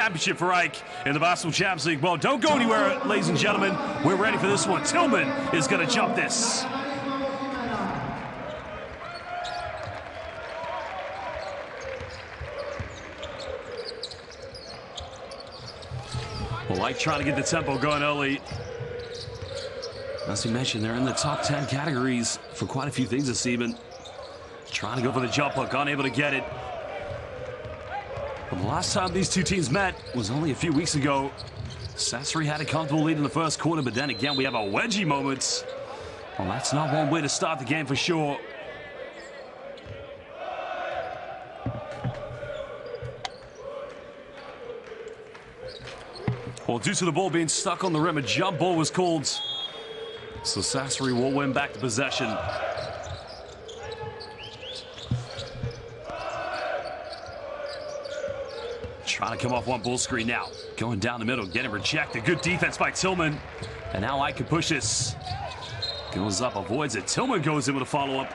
championship for AEK in the Basketball Champions League. Well, don't go anywhere, ladies and gentlemen. We're ready for this one. Tillman is going to jump this. Well, AEK trying to get the tempo going early. As we mentioned, they're in the top 10 categories for quite a few things this evening. Trying to go for the jump hook, unable to get it. But the last time these two teams met was only a few weeks ago. Sassari had a comfortable lead in the first quarter, but then again, we have a wedgie moment. Well, that's not one way to start the game for sure. Well, due to the ball being stuck on the rim, a jump ball was called. So Sassari will win back the possession. Trying to come off one ball screen now. Going down the middle, getting rejected. Good defense by Tillman. And now AEK can push this. Goes up, avoids it. Tillman goes in with a follow-up.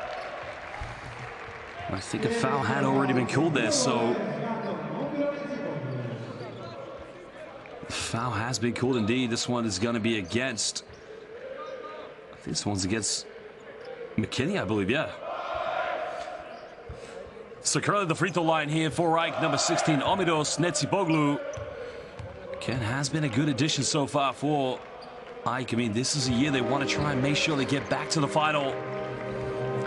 I think a foul had already been called there, so... Foul has been called indeed. This one is going to be against... I think this one's against McKinney, I believe, yeah. So currently the free throw line here for AEK, number 16, Omidos Netsipoglu. Ken has been a good addition so far for AEK. I mean, this is a year they want to try and make sure they get back to the final.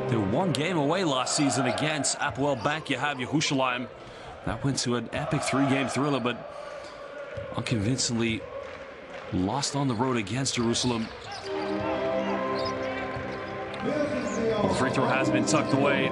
They were one game away last season against Apoel Bank Yehav Yerushalayim. That went to an epic three-game thriller, but unconvincingly lost on the road against Jerusalem. Well, the free throw has been tucked away.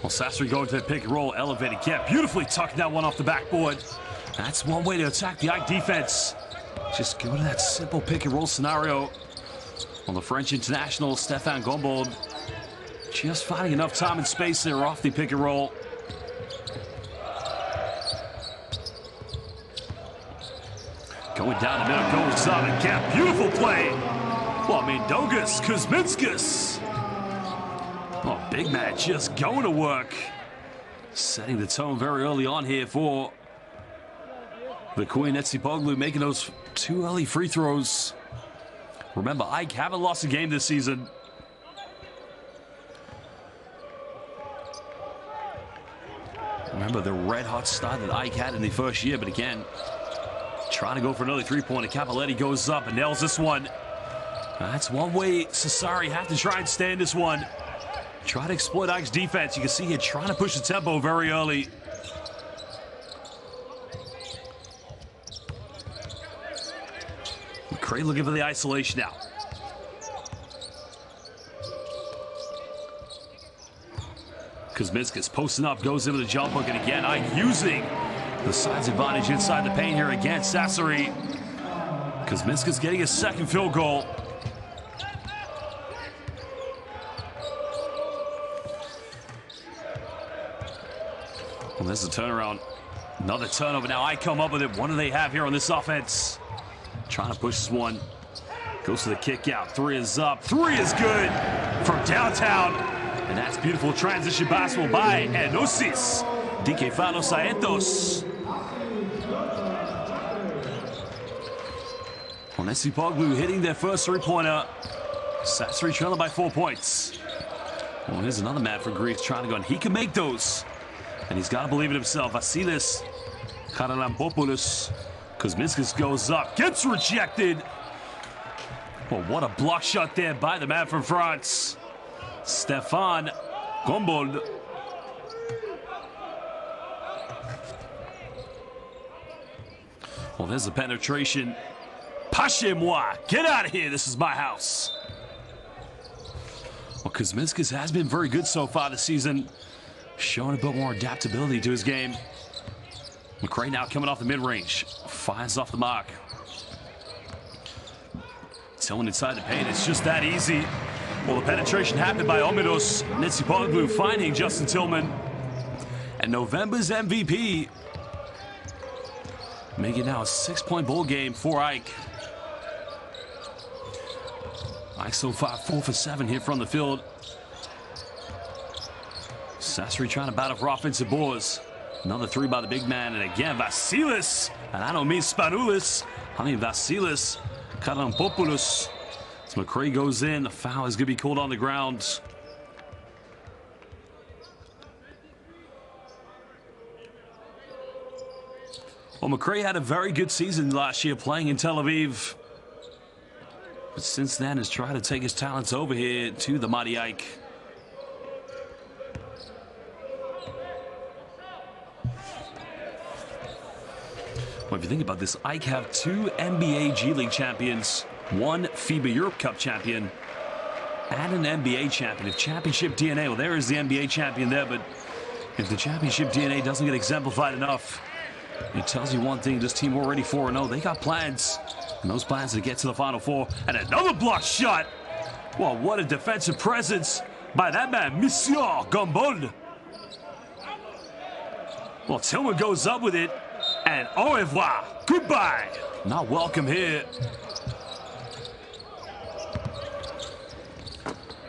Well, Sassari going to the pick and roll, elevated. Yeah, beautifully tucked that one off the backboard. That's one way to attack the AEK defense. Just go to that simple pick and roll scenario. On the French international, Stéphane Gombold, just finding enough time and space there off the pick and roll. Going down the middle, goes up and gap. Beautiful play. Well, I mean, Dogus Kuzminskas. Oh, big man just going to work. Setting the tone very early on here for the Queen Netsipoglu, making those two early free throws. Remember, AEK haven't lost a game this season. Remember the red-hot start that AEK had in the first year, but again, trying to go for another three-pointer. Capoletti goes up and nails this one. That's one way Sassari have to try and stand this one. Try to exploit AEK's defense. You can see here trying to push the tempo very early. McCray looking for the isolation now. Kuzminskas posting up, goes into the jump hook, and again, AEK using the size advantage inside the paint here against Sassari. Kuzminskas getting a second field goal. Well, there's a turnaround. Another turnover. Now AEK come up with it. What do they have here on this offense? Trying to push this one. Goes to the kick out. Three is up. Three is good from downtown. And that's beautiful transition basketball by Enosis Dikefano Saentos. Netsipoglu hitting their first three-pointer. Sassari trailing by 4 points. Well, here's another man for grief trying to go, and he can make those. And he's got to believe in himself. Vasilis Karalampopoulos. Kuzminskas goes up, gets rejected. Well, what a block shot there by the man from France, Stéphane Gombold. Well, there's the penetration. Pachez-moi, get out of here, this is my house. Well, Kuzminskas has been very good so far this season, showing a bit more adaptability to his game. McCray now coming off the mid-range, fires off the mark. Tillman inside the paint, it's just that easy. Well, the penetration happened by Omidos Netsipoglu, finding Justin Tillman. And November's MVP, Make it now a 6-point ball game for AEK. AEK so far 4 for 7 here from the field. Sassari trying to battle for offensive boards. Another 3 by the big man, and again Vasilis, and I don't mean Spanoulis, I mean Vasilis Karampopoulos. As McCray goes in, the foul is going to be called on the ground. Well, McCray had a very good season last year playing in Tel Aviv, but since then has tried to take his talents over here to the mighty AEK. Well, if you think about this, AEK have 2 NBA G League champions, 1 FIBA Europe Cup champion, and an NBA champion. If championship DNA, well, there is the NBA champion there, but if the championship DNA doesn't get exemplified enough, it tells you one thing: this team already 4-0. They got plans, and those plans to get to the Final Four. And another block shot. Well, what a defensive presence by that man, Monsieur Gambol. Well, Tillman goes up with it, and au revoir, goodbye. Not welcome here.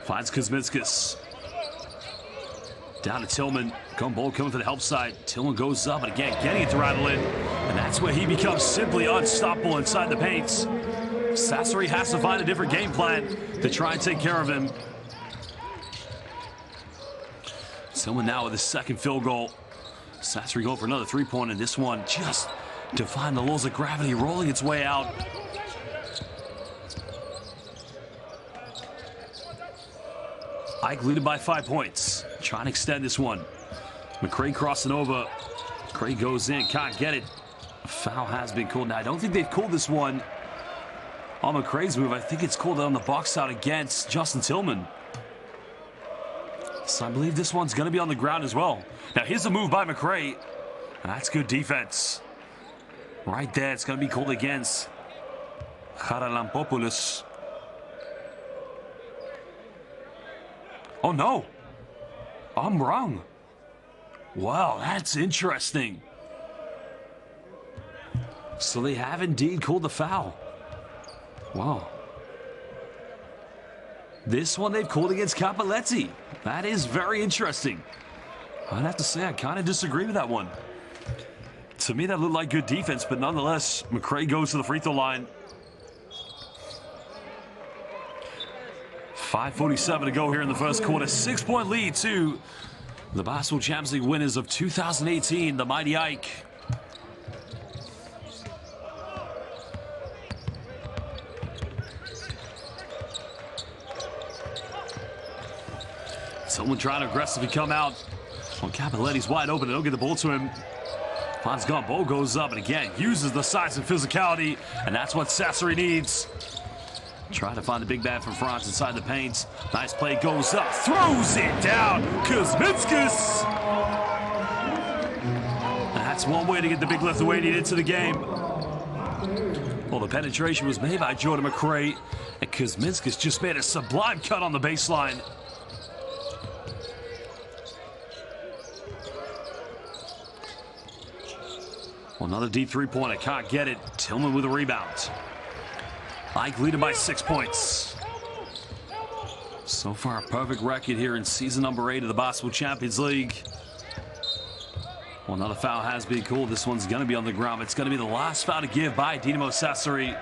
Finds Kuzminskis. Down to Tillman. Gambol coming for the help side. Tillman goes up, and again, getting it to rattle in. And that's where he becomes simply unstoppable inside the paint. Sassari has to find a different game plan to try and take care of him. Tillman now with his second field goal. Sassari going for another 3-pointer, and this one just defying the laws of gravity, rolling its way out. AEK leading by 5 points. Trying to extend this one. McCray crossing over. McCray goes in, can't get it. A foul has been called. Now, I don't think they've called this one on McCray's move. I think it's called on the box out against Justin Tillman. So I believe this one's going to be on the ground as well. Now, here's a move by McCray. That's good defense. Right there, it's going to be called against Charalampopoulos. Oh, no. I'm wrong. Wow, that's interesting. So they have indeed called the foul. Wow. This one they've called against Cappelletti. That is very interesting. I'd have to say I kind of disagree with that one. To me, that looked like good defense, but nonetheless, McCray goes to the free throw line. 5:47 to go here in the first quarter. 6-point lead to the Basketball Champions League winners of 2018, the mighty AEK. Someone trying to aggressively come out. Well, Cappelletti's wide open. They'll get the ball to him. Fonz Gambol goes up and again uses the size and physicality, and that's what Sassari needs. Trying to find the big man from France inside the paint. Nice play, goes up, throws it down. Kuzminskis. That's one way to get the big Lithuanian into the game. Well, the penetration was made by Jordan McCray, and Kuzminskis just made a sublime cut on the baseline. Well, another deep three-pointer, can't get it. Tillman with a rebound. AEK leading by 6 points. So far, a perfect record here in season number 8 of the Basketball Champions League. Well, another foul has been called. This one's going to be on the ground. It's going to be the last foul to give by Dinamo Sassari.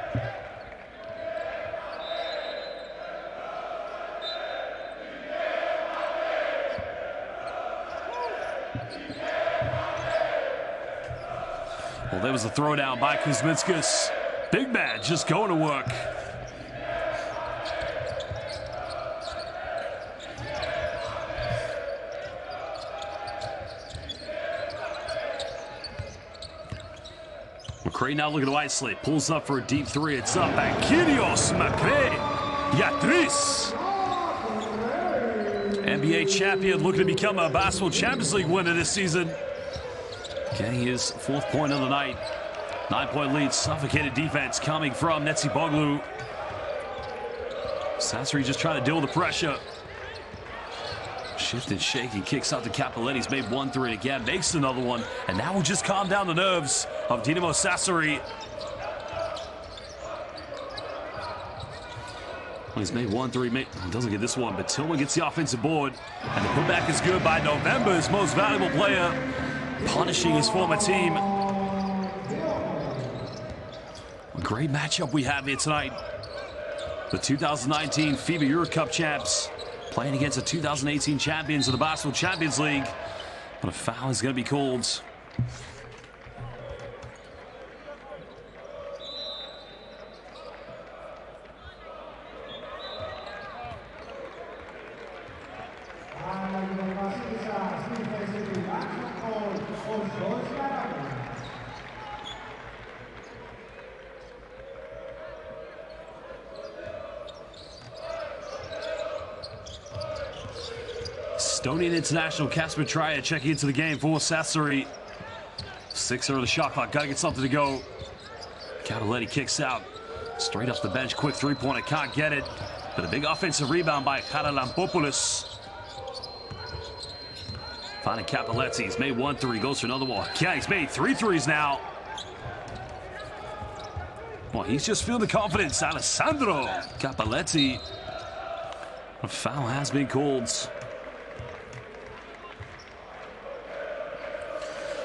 Well, there was a throwdown by Kuzminskis. Big man just going to work. McCray now looking to isolate. Pulls up for a deep three. It's up. And Kyrios McCray. Yatris. NBA champion looking to become a Basketball Champions League winner this season. Getting his 4th point of the night. 9-point lead, suffocated defense coming from Netsiboglu. Sassari just trying to deal with the pressure. Shift and shake and kicks out to Cappelletti's made 1-3 again, makes another one, and that will just calm down the nerves of Dinamo Sassari. Well, he's made 1-3, doesn't get this one, but Tillman gets the offensive board, and the putback is good by November's most valuable player, punishing his former team. A great matchup we have here tonight. The 2019 FIBA Euro Cup champs playing against the 2018 champions of the Basketball Champions League. But a foul is going to be called. Estonian international Kasper Trier checking into the game for Sassari. 6 early shot clock, gotta get something to go. Cappelletti kicks out, straight off the bench, quick three-pointer, can't get it. But a big offensive rebound by Karalampopoulos. Finding Cappelletti, he's made 1-3, goes for another one. Yeah, he's made 3 threes now. Well, he's just feeling the confidence. Alessandro Cappelletti. A foul has been called.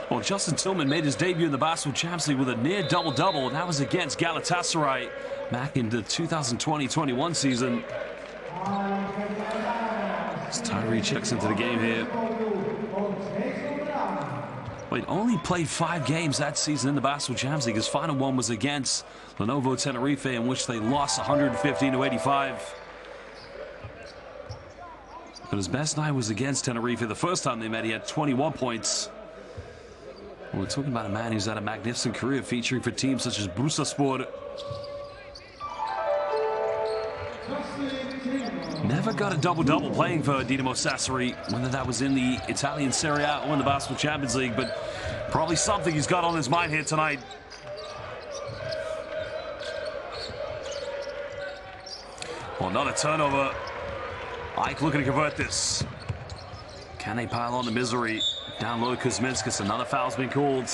Well, Justin Tillman made his debut in the Basketball Champions League with a near double-double, and that was against Galatasaray back in the 2020-21 season. As Tyree checks into the game here. Well, he only played 5 games that season in the Basketball Champions League. His final one was against Lenovo Tenerife, in which they lost 115-85. But his best night was against Tenerife. The first time they met, he had 21 points. Well, we're talking about a man who's had a magnificent career, featuring for teams such as Bursaspor. Never got a double-double playing for Dinamo Sassari, whether that was in the Italian Serie A or in the Basketball Champions League, but probably something he's got on his mind here tonight. Well, another turnover. AEK looking to convert this. Can they pile on the misery? Down low, Kuzminskas. Another foul's been called.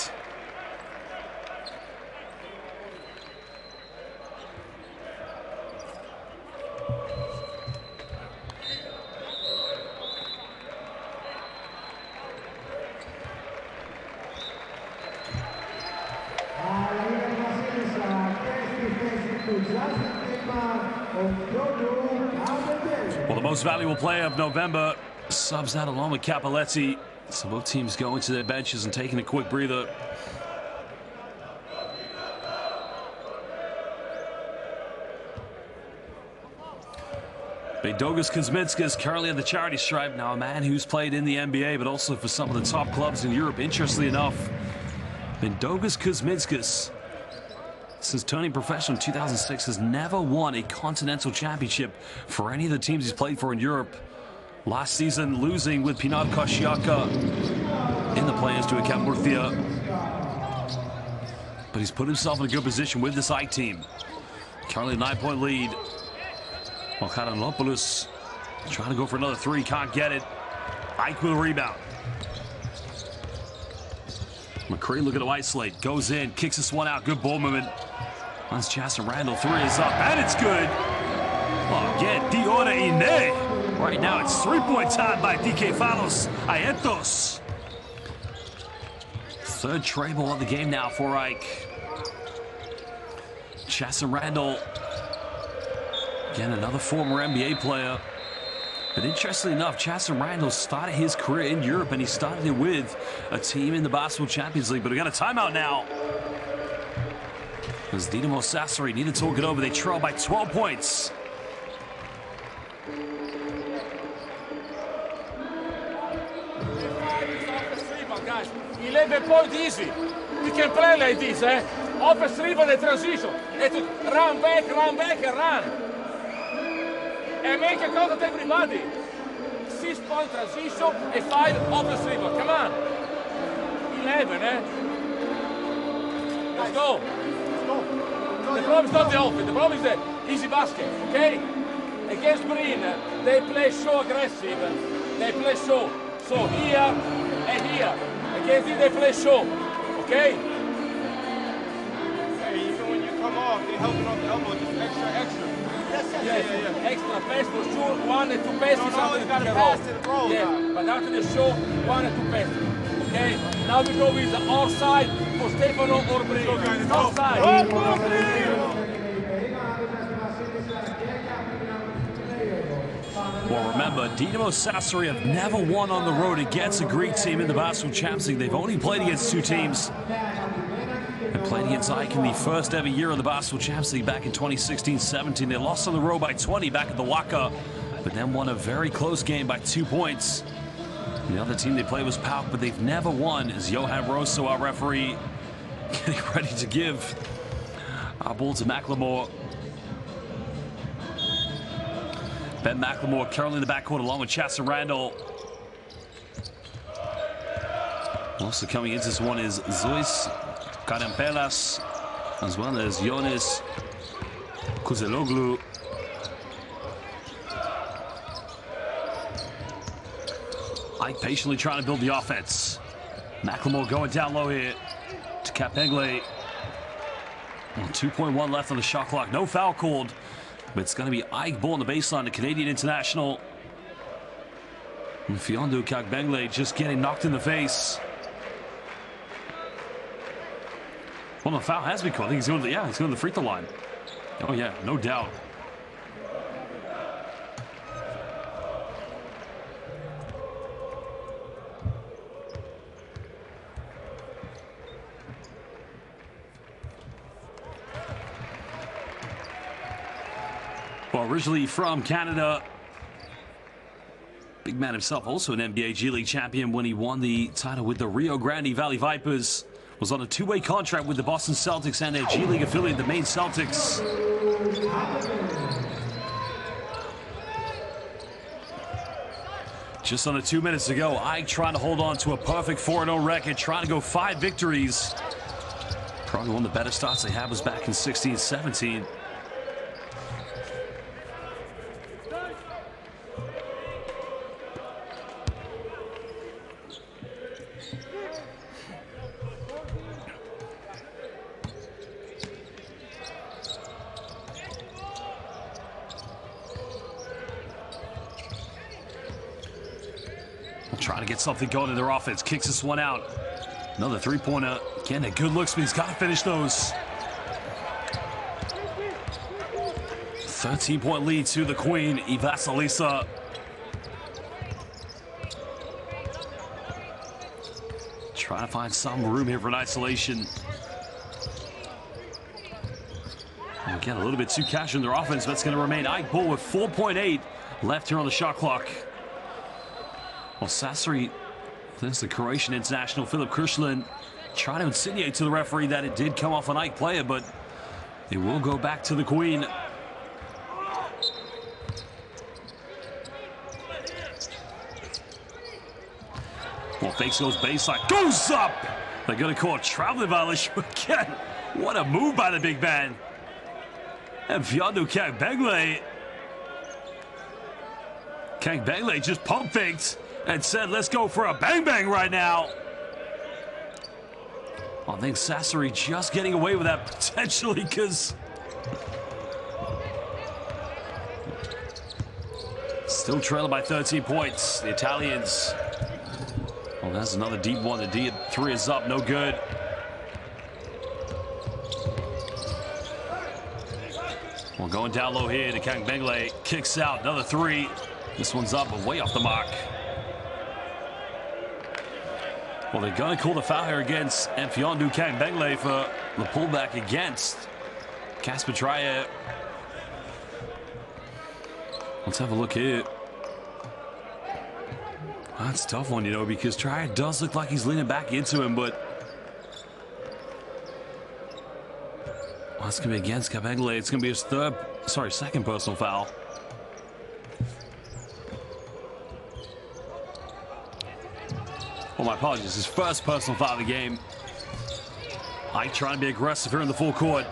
Well, the most valuable player of November subs out along with Cappelletti. So both teams going to their benches and taking a quick breather. Beidogas Kuzminskas currently at the charity stripe. Now a man who's played in the NBA, but also for some of the top clubs in Europe. Interestingly enough, Beidogas Kuzminskas, since turning professional in 2006, has never won a continental championship for any of the teams he's played for in Europe. Last season, losing with Pinar Kosciuszko in the play-ins to Camp Murcia. But he's put himself in a good position with this AEK team. Currently a 9-point lead. Well, Karalampopoulos trying to go for another 3, can't get it. AEK with a rebound. McCree looking to isolate, goes in, kicks this one out, good ball movement. Once Jason Randall, 3 is up, and it's good. Oh, again, Diora Ine. Right now, it's 3-point time by DK Falos Aetos. 3rd tray ball of the game now for AEK. Jason Randall, again, another former NBA player. But interestingly enough, Jason Randall started his career in Europe, and he started it with a team in the Basketball Champions League. But we got a timeout now, as Dinamo Sassari need to talk it over. They trail by 12 points. Guys, 11 points easy. We can play like this, eh? Offense rebound and transition. And run back, and run. And make a contact everybody. 6-point transition and 5 offense rebound. Come on. 11, eh? Let's go. The problem is not the offense. The problem is the easy basket, okay? Against Green, they play so aggressive. they play show. So here and here. Against this, they play show. Okay? Hey, even when you come off, they're helping off the elbow, just extra. Yes. Extra pass for sure, 1 and 2 passes. No, you gotta pass to the ball. Yeah, but after the show, 1 and 2 passes. Okay? Now we go with the offside for Stefano or Brady. Offside. Well, remember, Dinamo Sassari have never won on the road against a Greek team in the Basketball Champions League. They've only played against 2 teams. They played against AEK in the first ever year of the Basketball Champions League back in 2016-17. They lost on the road by 20 back at the Waka, but then won a very close game by 2 points. The other team they played was PAOK, but they've never won, as Johan Rosso, our referee, getting ready to give our ball to McLemore. Ben McLemore currently in the backcourt along with Chasson Randall. Also coming into this one is Zeus Karampelas, as well as Ioannis Kuzeloglu. Ike patiently trying to build the offense. McLemore going down low here to Kapengle. 2.1 left on the shot clock. No foul called. But it's going to be Ike ball on the baseline, the Canadian international. And Fiondu Kapengle just getting knocked in the face. Well, the foul has been called. I think he's going to he's going to the free throw line. Oh yeah, no doubt. Well, originally from Canada, big man himself, also an NBA G League champion when he won the title with the Rio Grande Valley Vipers. Was on a 2-way contract with the Boston Celtics and their G League affiliate, the Maine Celtics. Just under 2 minutes to go, Ike trying to hold on to a perfect 4-0 record, trying to go 5 victories. Probably one of the better starts they had was back in 16-17. Trying to get something going in their offense. Kicks this one out. Another 3-pointer. Again, a good looks, but he's got to finish those. 13-point lead to the Queen, Ivasalisa. Trying to find some room here for an isolation. And again, a little bit too cash in their offense, but it's going to remain Ike Bull with 4.8 left here on the shot clock. Well, Sassari, there's the Croatian international, Filip Kršlin, trying to insinuate to the referee that it did come off an Ike player, but it will go back to the Queen. Well, fakes goes baseline, goes up! They're going to call a traveling violation again. What a move by the big man. And Fiondu Kapengle just pump faked and said, let's go for a bang-bang right now. I think Sassari just getting away with that potentially because still trailing by 13 points. The Italians. Well, that's another deep one. The D3 is up, no good. Well, going down low here to Kapengle. Kicks out, another 3. This one's up, but way off the mark. Well, they're going to call the foul here against Fiondu Kapengle for the pullback against Kasper Trier. Let's have a look here. Well, that's a tough one, you know, because Trier does look like he's leaning back into him, but well, it's going to be against Kapengle. It's going to be his second personal foul. Oh, my apologies. His first personal foul of the game. Ike trying to be aggressive here in the full court.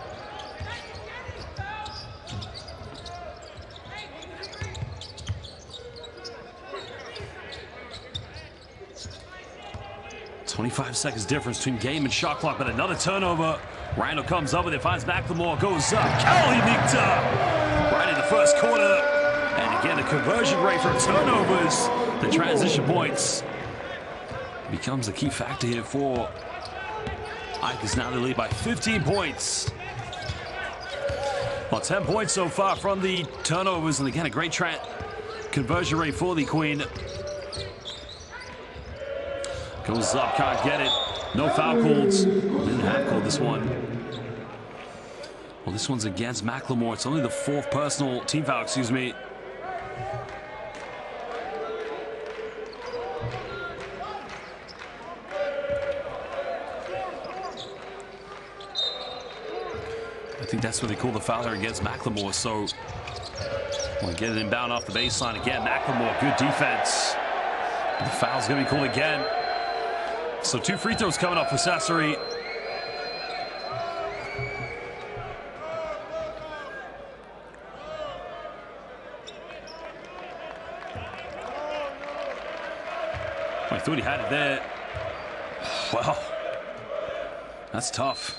25 seconds difference between game and shot clock, but another turnover. Randall comes up with it, finds McLemore, goes up. Kalimikta right in the first quarter. And again, the conversion rate from turnovers, the transition points, becomes a key factor here for AEK. Is now the lead by 15 points. Well, 10 points so far from the turnovers, and again, a great conversion rate for the Queen. Goes up, can't get it. No foul calls. Didn't have called this one. Well, this one's against McLemore. It's only the 4th personal team foul, excuse me. I think that's what they call the foul there against McLemore. So we'll get it inbound off the baseline again. McLemore, good defense. The foul's going to be called again. So 2 free throws coming up for Sassari. I thought he had it there. Wow. That's tough.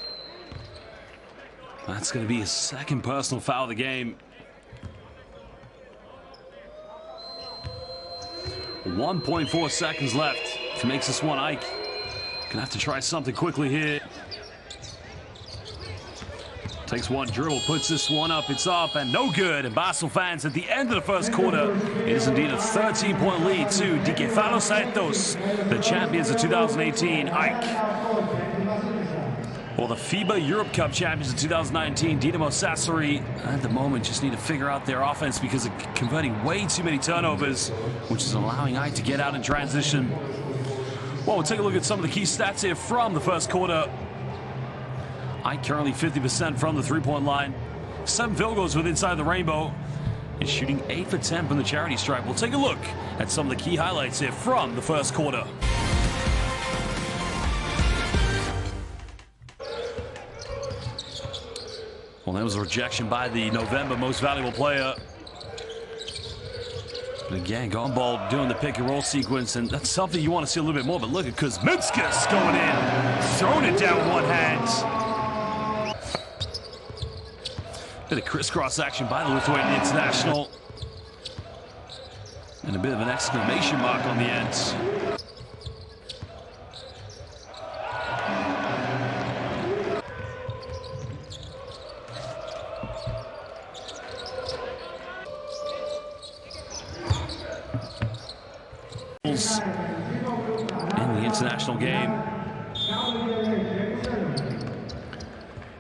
That's going to be his 2nd personal foul of the game. 1.4 seconds left. If he makes this one, AEK gonna have to try something quickly here. Takes one dribble, puts this one up, it's up, and no good. And Basel fans, at the end of the first quarter, it is indeed a 13-point lead to BasketballChampionsLeague, the champions of 2018, AEK. Well, the FIBA Europe Cup champions of 2019, Dinamo Sassari, at the moment just need to figure out their offense because of converting way too many turnovers, which is allowing AEK to get out in transition. Well, we'll take a look at some of the key stats here from the first quarter. AEK currently 50% from the three-point line, 7 field goals with inside the rainbow, and shooting 8 for 10 from the charity stripe. We'll take a look at some of the key highlights here from the first quarter. Well, that was a rejection by the November most valuable player. But again, gone ball doing the pick and roll sequence, and that's something you want to see a little bit more. But look at Kuzminskas going in, throwing it down with one hand. Bit of crisscross action by the Lithuanian international. And a bit of an exclamation mark on the end. In the international game.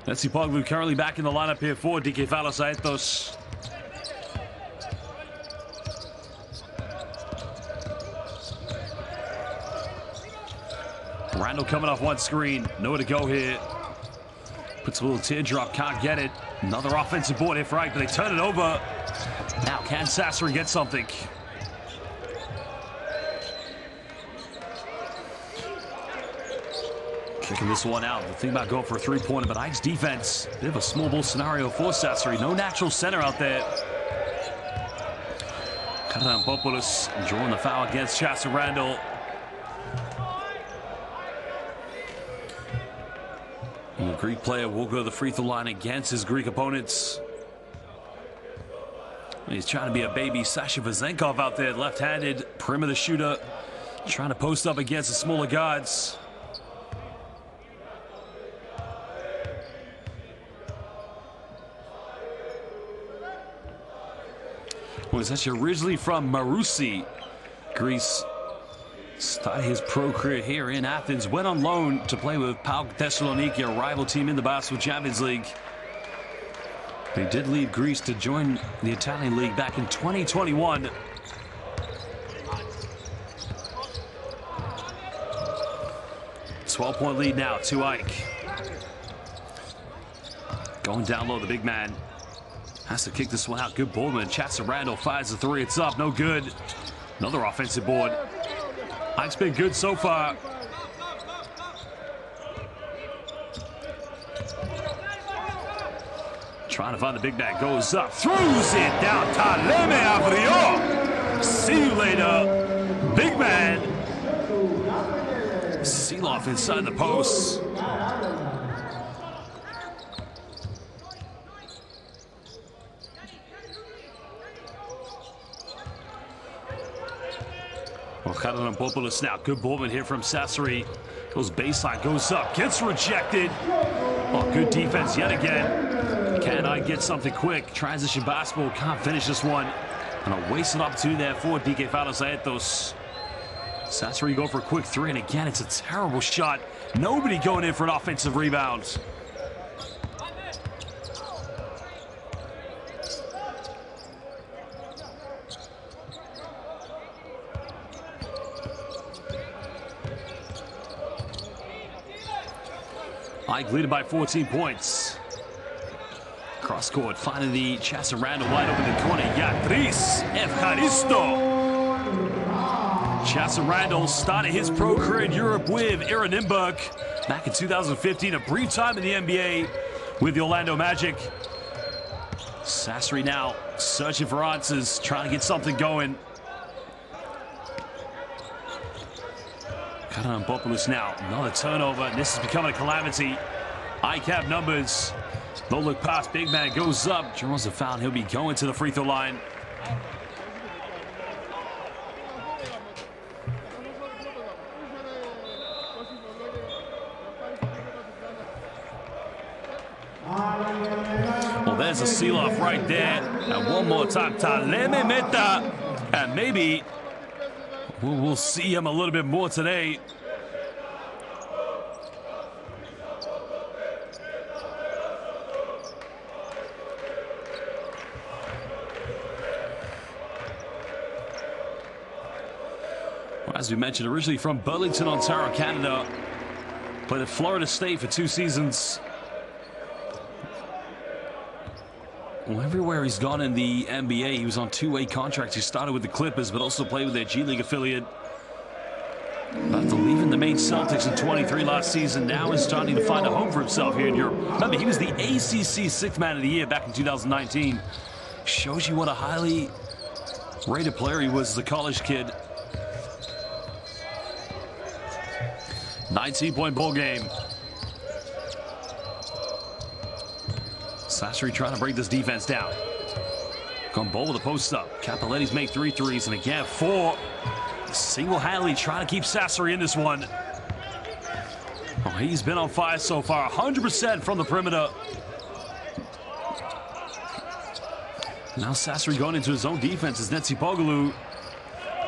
Poglu currently back in the lineup here for BasketballChampionsLeague. Randall coming off one screen, nowhere to go here. Puts a little teardrop, can't get it. Another offensive board here for AEK, but they turn it over. Now can Sassari get something? Kicking this one out. The thing about going for a three-pointer, but AEK's defense, bit of a small ball scenario for Sassari. No natural center out there. Popoulos drawing the foul against Chester Randall. And the Greek player will go to the free throw line against his Greek opponents. And he's trying to be a baby Sasha Vazenkov out there, left-handed perimeter shooter, trying to post up against the smaller guards. Was actually originally from Marousi, Greece. Started his pro career here in Athens. Went on loan to play with PAOK Thessaloniki, a rival team in the BasketballChampionsLeague. They did leave Greece to join the Italian league back in 2021. .12-point lead now to AEK. Going down low, the big man has to kick this one out. Good ball, man. Chester Randall fires the three. It's up. No good. Another offensive board. AEK's been good so far. Trying to find the big man. Goes up. Throws it down. Taleme abrió. See you later. Big man. seal off inside the post. Populous now. Good movement here from Sassari. Goes baseline, goes up, gets rejected. Oh, good defense yet again. Can I get something quick? Transition basketball, can't finish this one. And a wasted opportunity there for DK Athens. Sassari go for a quick three, and again, it's a terrible shot. Nobody going in for an offensive rebound. AEK leading by 14 points. Cross court, finding the chance of Randall wide open in the corner. Yatris Evharisto. Chassa Randall started his pro career in Europe with Iranimburg back in 2015. A brief time in the NBA with the Orlando Magic. Sassari now searching for answers, trying to get something going. Karan Populous now, another turnover, and this is becoming a calamity. AEK have numbers. No look pass, big man goes up, draws a foul, he'll be going to the free throw line. Well, there's a seal off right there. And one more time, Taleme Meta. And maybe we'll see him a little bit more today. Well, as we mentioned, originally from Burlington, Ontario, Canada. Played at Florida State for 2 seasons. Well, everywhere he's gone in the NBA, he was on 2-way contracts. He started with the Clippers, but also played with their G League affiliate. After leaving the main Celtics in 23 last season, now is starting to find a home for himself here in Europe. Remember, he was the ACC 6th Man of the Year back in 2019. Shows you what a highly rated player he was as a college kid. 19-point ball game. Sassari trying to break this defense down. Gumbo with the post up. Capoletti's make 3 threes, and again 4. Single-handedly trying to keep Sassari in this one. Oh, he's been on fire so far. 100% from the perimeter. Now Sassari going into his own defense as Netzipoglu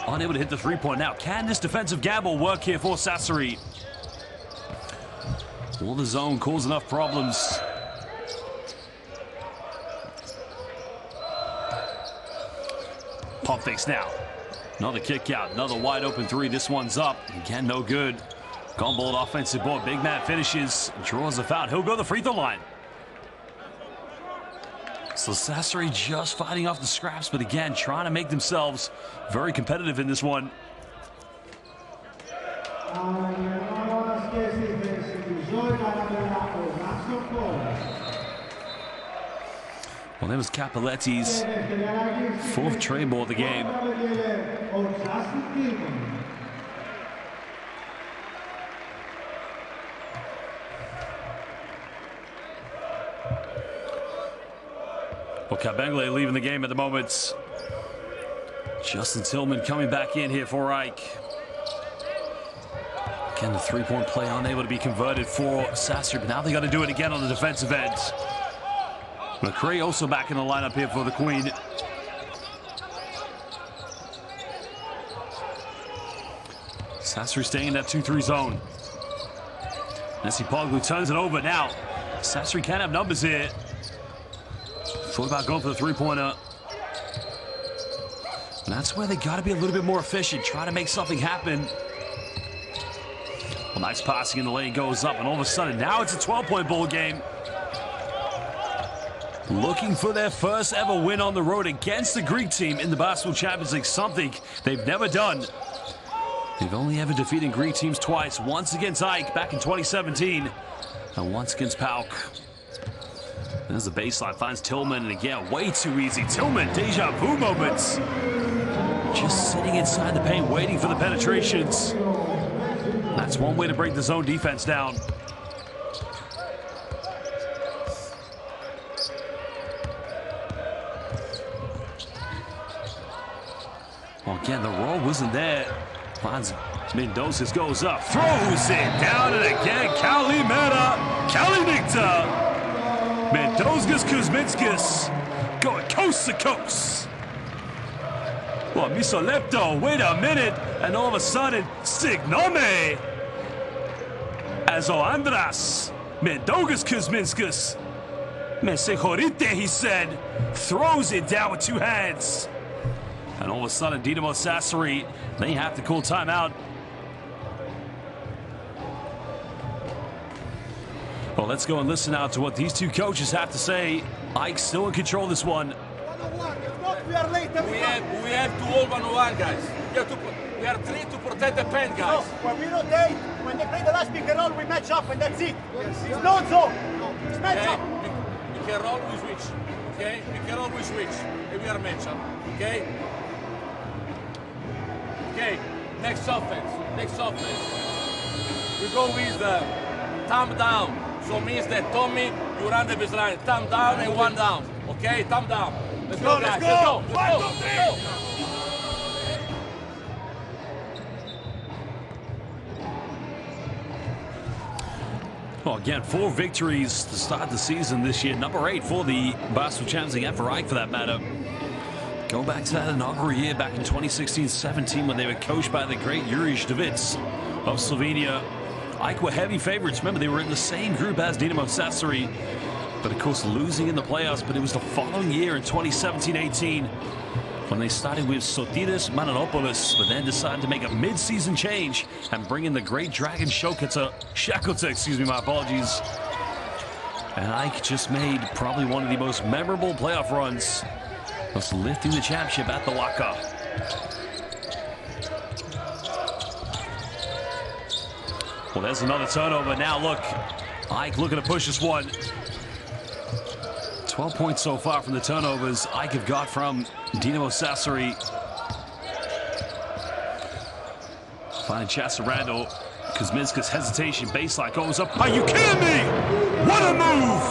unable to hit the three-point. Now, can this defensive gamble work here for Sassari? Will the zone cause enough problems? Pump fakes now. Another kick out, another wide open 3. This one's up. Again, no good. Gumball offensive board. Big man finishes, draws a foul. He'll go to the free throw line. So Sassari just fighting off the scraps, but again, trying to make themselves very competitive in this one. Well, that was Capoletti's 4th trade ball of the game. Well, Kabengele leaving the game at the moment. Justin Tillman coming back in here for AEK. Again, the 3-point play unable to be converted for Sassari, but now they got to do it again on the defensive end. McCray also back in the lineup here for the Queen. Sassari staying in that 2-3 zone. Netzipoglu turns it over now. Sassari can have numbers here. Thought about going for the 3-pointer. And that's where they got to be a little bit more efficient. Try to make something happen. Well, nice passing in the lane, goes up, and all of a sudden now it's a 12-point ball game. Looking for their first ever win on the road against the Greek team in the Basketball Champions League, something they've never done. They've only ever defeated Greek teams twice, once against AEK back in 2017, and once against PAOK. There's the baseline, finds Tillman, and again, way too easy. Tillman, deja vu moments. Just sitting inside the paint, waiting for the penetrations. That's one way to break the zone defense down. Well, again, the roll wasn't there. Finds Mendoza, goes up, throws it down, and again, Kalimera, Kalinikta. Mendoza Kuzminskis going coast to coast. Well, Misolepto, wait a minute, and all of a sudden, Signome. As Andras, Mendoza Kuzminskis. Mesejorite, he said, throws it down with two hands. And all of a sudden, Dinamo Sassari, they have to call timeout. Well, let's go and listen out to what these two coaches have to say. Ike's still in control of this one. We have to hold 1-on-1, guys. We are three to protect the pen, guys. No, when we rotate, when they play the last pick and roll, we match up, and that's it. It's no zone. It's match up. We can roll, we switch. Okay? We can roll, we switch. And we are match up. Okay? Okay, next offense. We go with thumb down. So means that Tommy, you run the baseline. Thumb down and one down. Okay, thumb down. Let's go, guys. Let's go. Let's go. Well, again, 4 victories to start the season this year. Number 8 for the BasketballChampionsLeague and for Ike, for that matter. Go back to that inaugural year back in 2016-17 when they were coached by the great Yuri Števits of Slovenia. Ike were heavy favorites. Remember, they were in the same group as Dinamo Sassari, but of course losing in the playoffs. But it was the following year in 2017-18 when they started with Sotiris Mananopoulos, but then decided to make a mid-season change and bring in the great Dragon Shakota, my apologies. And Ike just made probably one of the most memorable playoff runs, was lifting the championship at the Waka. Well, there's another turnover. Now look, Ike looking to push this one. 12 points so far from the turnovers Ike have got from Dinamo Sassari. Finding Chasarando. Kuzminska's hesitation, baseline goes up. Are you kidding me? What a move!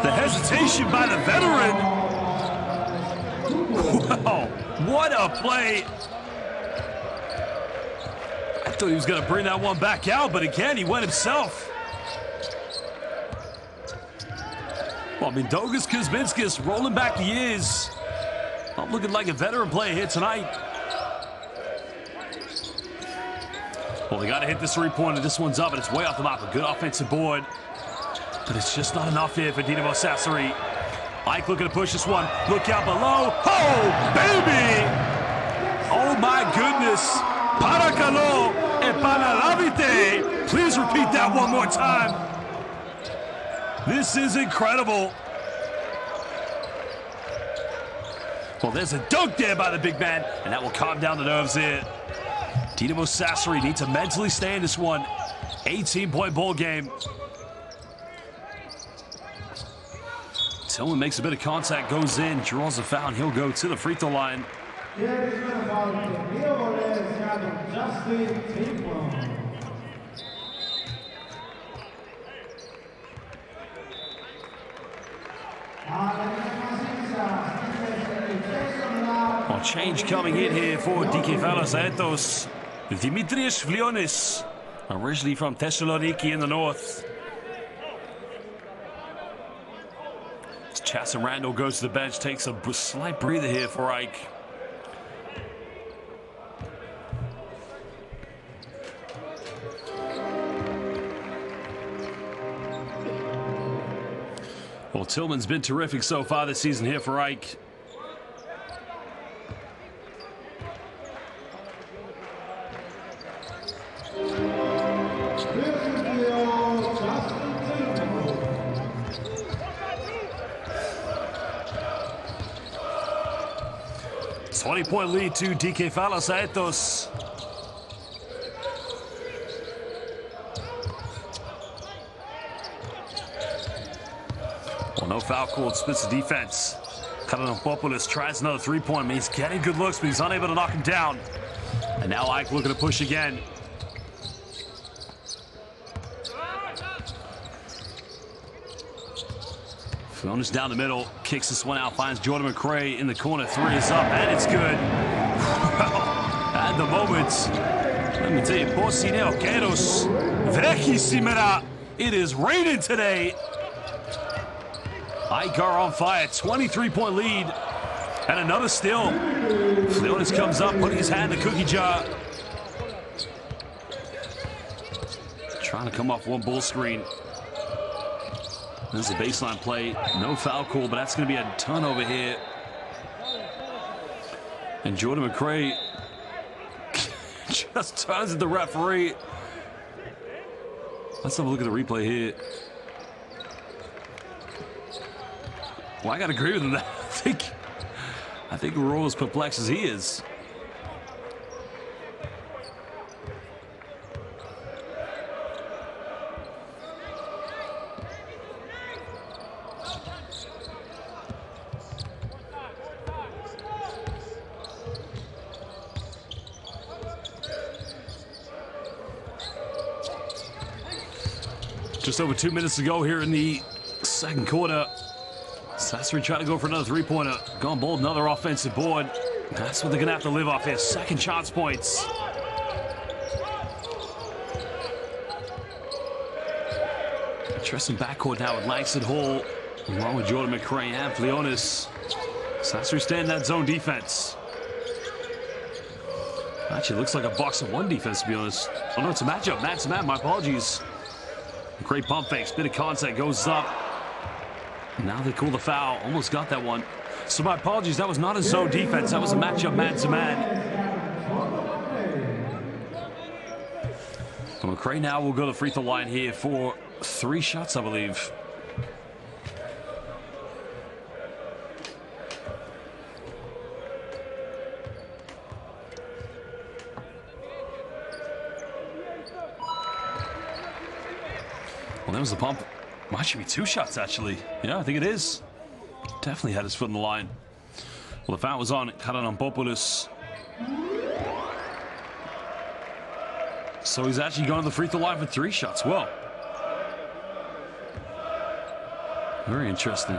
The hesitation by the veteran. Wow, what a play. I thought he was going to bring that one back out, but again, he went himself. Well, Mendoza Kuzminskis rolling back the years. I'm looking like a veteran player here tonight. Well, they got to hit this three-pointer. This one's up, and it's way off the map. A good offensive board. But it's just not enough here for Dinamo Sassari. Ike looking to push this one. Look out below. Oh, baby! Oh, my goodness. Paracalo e Panalavite. Please repeat that one more time. This is incredible. Well, there's a dunk there by the big man, and that will calm down the nerves here. Dinamo Sassari need to mentally stay in this one. 18-point ball game. Tillman makes a bit of contact, goes in, draws a foul, and he'll go to the free throw line. Well, change coming in here for Dikefalos Athens. Dimitrios Vlionis, originally from Thessaloniki in the north. Chasarando goes to the bench, takes a slight breather here for Ike. Well, Tillman's been terrific so far this season here for Ike. It's 20-point lead to Dikefalos Athens. Well, no foul called, splits the defense. Kalanopoulos tries another three-point. He's getting good looks, but he's unable to knock him down. And now Ike looking to push again. Flonis down the middle, kicks this one out, finds Jordan McRae in the corner. Three is up, and it's good. At the moment, let me tell you, Pocineo Queros, Vrechisimera. It is raining today. AEK on fire, 23-point lead. And another steal. Flonis comes up, putting his hand in the cookie jar. Trying to come off one ball screen. This is a baseline play. No foul call, but that's going to be a turnover here. And Jordan McRae just turns to the referee. Let's have a look at the replay here. Well, I got to agree with him. I think we're all as perplexed as he is. Just over 2 minutes to go here in the second quarter. Sassari trying to go for another three-pointer. Gone bold, another offensive board. That's what they're going to have to live off here. Second chance points. Interesting backcourt now with Langston Hall, along with Jordan McRae and Flonis. Sassari staying in that zone defense. Actually, looks like a box of one defense, to be honest. Oh, no, it's a matchup. Man to man, my apologies. Great pump fakes, bit of contact, goes up. Now they call the foul. Almost got that one. So my apologies, that was not a zone defense. That was a matchup man-to-man. McRae now will go to the free throw line here for 3 shots, I believe. Well, that was the pump. Might should be 2 shots, actually. Yeah, I think it is. Definitely had his foot in the line. Well, the foul was on Karanampopoulos. So he's actually going to the free throw line for 3 shots. Well, very interesting.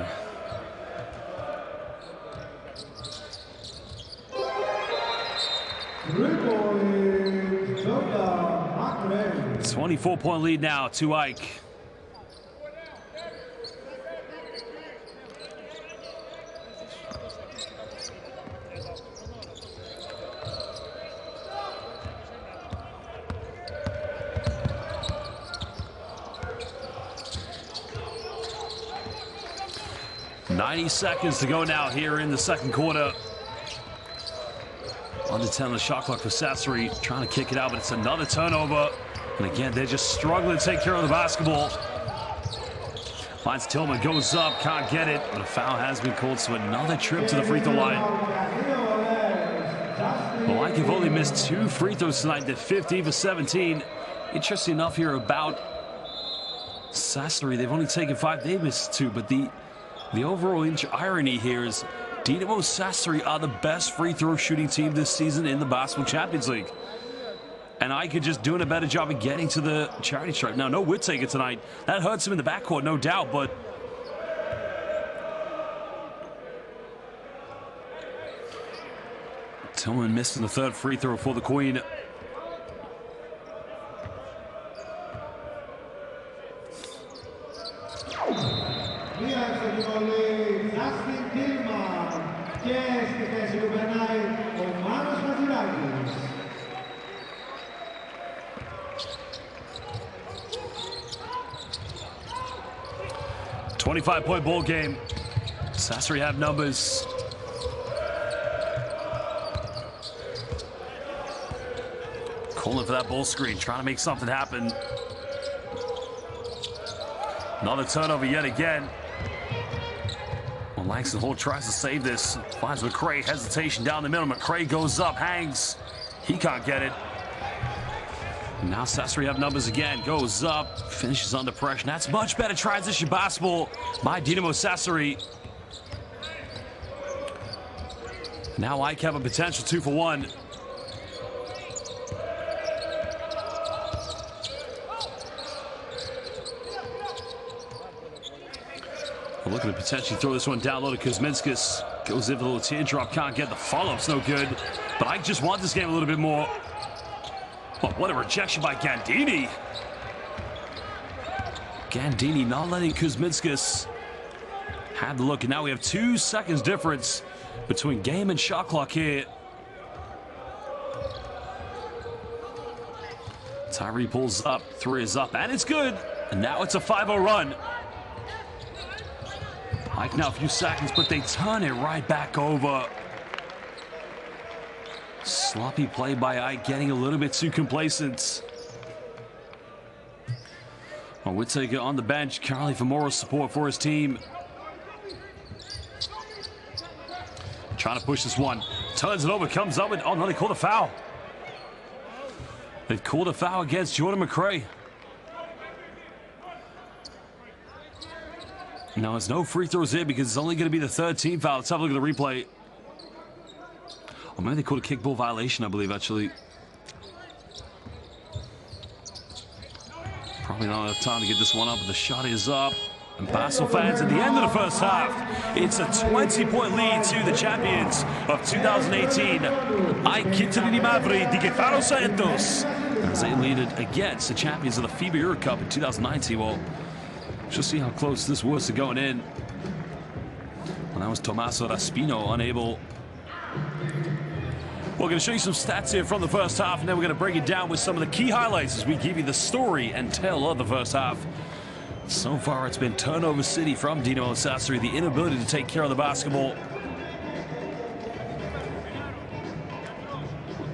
It's 24-point lead now to AEK. Seconds to go now here in the second quarter. Under 10 on the shot clock for Sassari, trying to kick it out, but it's another turnover. And again, they're just struggling to take care of the basketball. Finds Tillman, goes up, can't get it, but a foul has been called, so another trip to the free throw line. Well, AEK have only missed 2 free throws tonight. They're 15 for 17. Interesting enough here about Sassari, they've only taken 5. They missed 2, but the overall irony here is Dinamo Sassari are the best free throw shooting team this season in the Basketball Champions League. And AEK just doing a better job of getting to the charity stripe. Now, no Whittaker tonight. That hurts him in the backcourt, no doubt, but Tillman missing the 3rd free throw for the Queen. A 25-point ball game. Sassari have numbers. Calling for that ball screen, trying to make something happen. Another turnover yet again. Well, Langston Hall tries to save this. Finds McRae, hesitation down the middle. McRae goes up, hangs. He can't get it. Now Sassari have numbers again. Goes up, finishes under pressure. That's much better transition basketball by Dinamo Sassari. Now AEK have a potential 2 for 1. We're looking to potentially throw this one down low to Kuzminskis. Goes in for a little teardrop, can't get the follow-up's no good. But I just want this game a little bit more. Oh, what a rejection by Gandini. Gandini not letting Kuzminskis have the look. And now we have 2 seconds difference between game and shot clock here. Tyree pulls up, 3 is up, and it's good. And now it's a 5-0 run. Like now a few seconds, but they turn it right back over. Sloppy play by Ike, getting a little bit too complacent. Well, Whittaker on the bench, currently for moral support for his team. Trying to push this one. Turns it over, comes up with, oh no, they called a foul. They've called a foul against Jordan McRae. No, there's no free throws here because it's only going to be the 3rd team foul. Let's have a look at the replay. Oh, maybe they called a kickball violation, I believe, actually. Probably not enough time to get this one up, but the shot is up. And Basel fans, at the end of the first half, it's a 20-point lead to the champions of 2018. Aikitalini Mavri di Gefaro Santos. As they lead it against the champions of the FIBA Euro Cup in 2019. Well, just see how close this was to going in. Well, that was Tommaso Raspino unable. We're going to show you some stats here from the first half, and then we're going to break it down with some of the key highlights as we give you the story and tell of the first half. So far, it's been turnover city from Dinamo Sassari, the inability to take care of the basketball.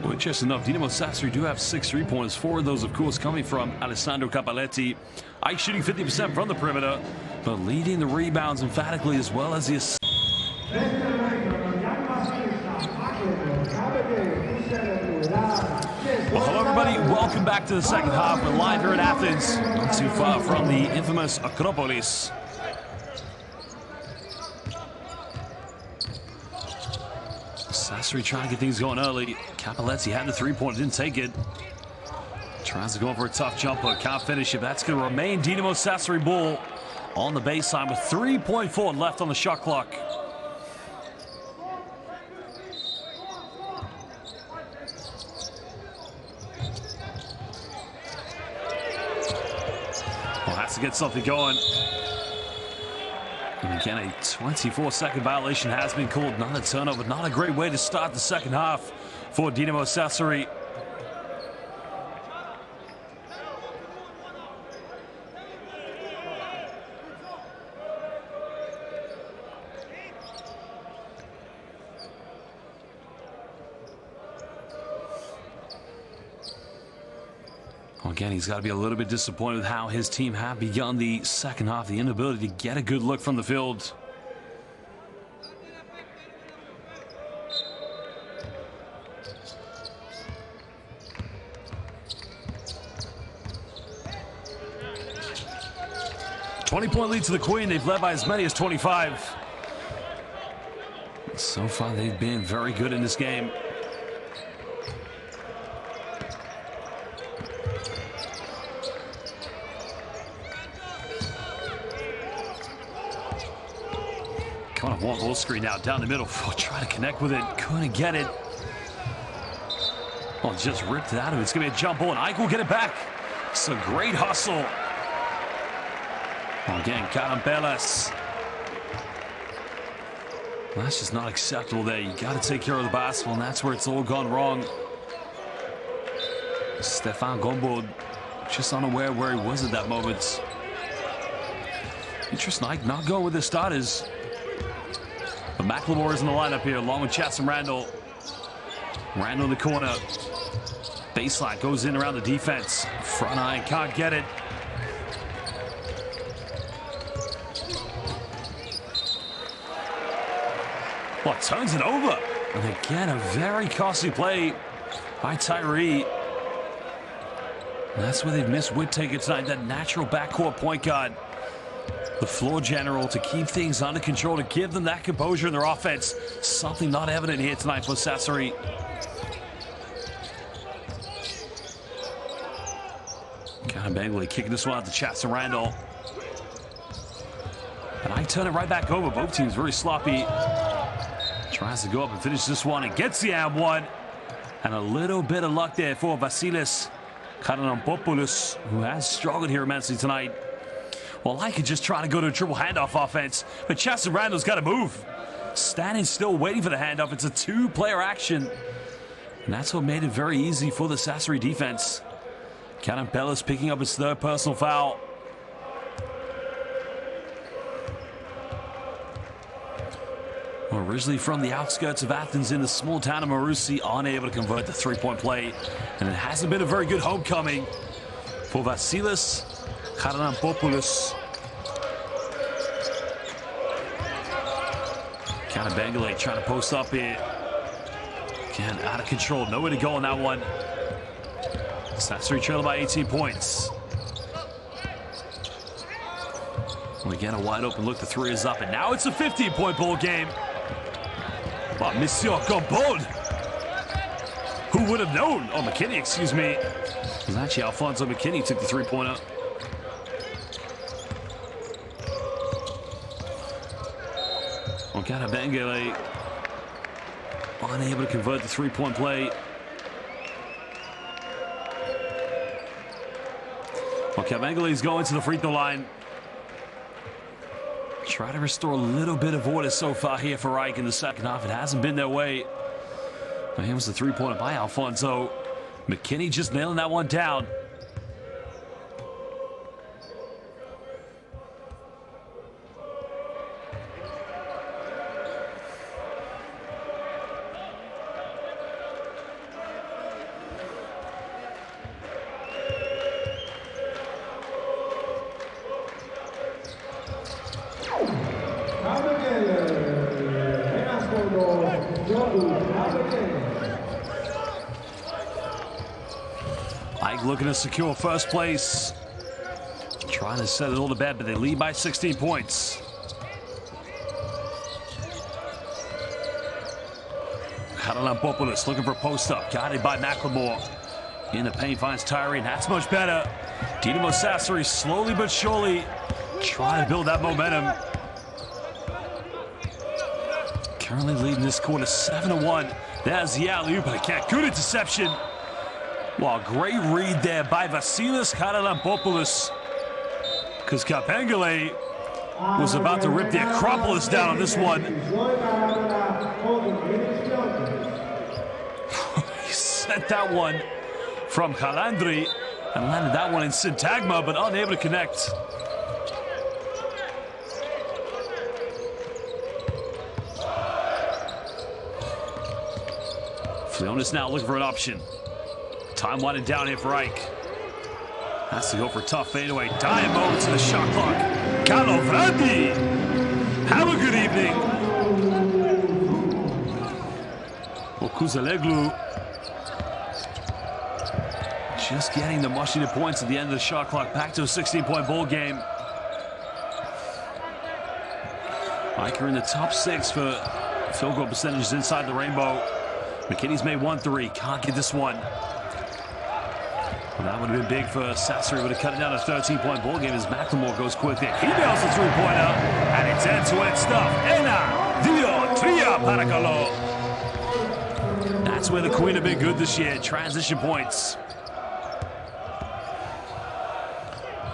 Well, interesting enough, Dinamo Sassari do have 6 3-pointers. 4 of those, of course, coming from Alessandro Capelletti. Ike shooting 50% from the perimeter, but leading the rebounds emphatically as well as the assists. Well, hello everybody, welcome back to the second half. We're live here at Athens, not too far from the infamous Acropolis. Sassari trying to get things going early. Capelletti had the 3-pointer, didn't take it. Tries to go for a tough jumper, can't finish it. That's going to remain Dinamo Sassari ball on the baseline with 3.4 left on the shot clock. Well, has to get something going. And again, a 24-second violation has been called. Another turnover, not a great way to start the second half for Dinamo Sassari. Again, he's got to be a little bit disappointed with how his team have begun the second half, the inability to get a good look from the field. $20-point lead to the Queen. They've led by as many as 25. So far, they've been very good in this game. Coming off one goal screen now, down the middle. Oh, try to connect with it, couldn't get it. Oh, just ripped it out of it. It's going to be a jump ball, and Ike will get it back. It's a great hustle. Oh, again, Carambelas. That's just not acceptable there. You got to take care of the basketball, and that's where it's all gone wrong. Stefan Gombo just unaware where he was at that moment. Interesting, Ike not going with the starters. But McLemore is in the lineup here, along with Chatham Randall. Randall in the corner. Baseline goes in around the defense. Front eye, can't get it. Well, turns it over. And again, a very costly play by Tyree. And that's where they've missed Whittaker tonight, that natural backcourt point guard. The floor general to keep things under control, to give them that composure in their offense. Something not evident here tonight for Sassari. Kind of Bengley kicking this one out to Chatham Randall. And I turn it right back over. Both teams very sloppy. Tries to go up and finish this one and gets the and one. And a little bit of luck there for Vasilis Karanampopoulos, who has struggled here immensely tonight. Well, I could just try to go to a triple handoff offense, but Chester Randall's got to move. Standing still, waiting for the handoff. It's a two-player action. And that's what made it very easy for the Sassari defense. Kanampelis picking up his third personal foul. Well, originally from the outskirts of Athens in the small town of Marousi, unable to convert the three-point play. And it hasn't been a very good homecoming for Vasilis Karanampopoulos. Kanabangale trying to post up here. Again, out of control. Nowhere to go on that one. Sassari trailing by 18 points. We get a wide open look. The three is up, and now it's a 15-point ball game. But Monsieur Gombon, who would have known? Oh, McKinney, excuse me. It was actually Alfonso McKinney took the three-pointer. Okada Bengele unable to convert the three-point play. Okada Bengele is going to the free throw line. Try to restore a little bit of order so far here for AEK in the second half. It hasn't been their way. Well, here was the three-pointer by Alfonso. McKinney just nailing that one down. AEK looking to secure first place. Trying to set it all to bed, but they lead by 16 points. Karanampopoulos looking for post-up. Guided by McLemore. In the paint finds Tyree. That's much better. Dinamo Sassari slowly but surely trying to build that momentum. Currently leading this quarter 7-1. There's the alley-oop, but can't. Good interception. Well, great read there by Vasilis Karanampopoulos. Because Kapengele was about to rip the Acropolis down on this one. He sent that one from Kalandri and landed that one in Syntagma, but unable to connect. Flionis now looking for an option. Time winding down here for AEK. Has to go for a tough fadeaway. Dying moment to the shot clock. Calovrandi! Have a good evening. Okuzaleglu just getting the much-needed points at the end of the shot clock. Back to a 16-point ball game. AEK are in the top 6 for field goal percentages inside the rainbow. McKinney's made 1-3. Can't get this one. Well, that would have been big for Sassari. Would have cut it down to a 13-point ball game as McLemore goes quick there. He nails the three-pointer, and it's end-to-end stuff. Ena Dio Tria Paracalo. That's where the Queen have been good this year. Transition points.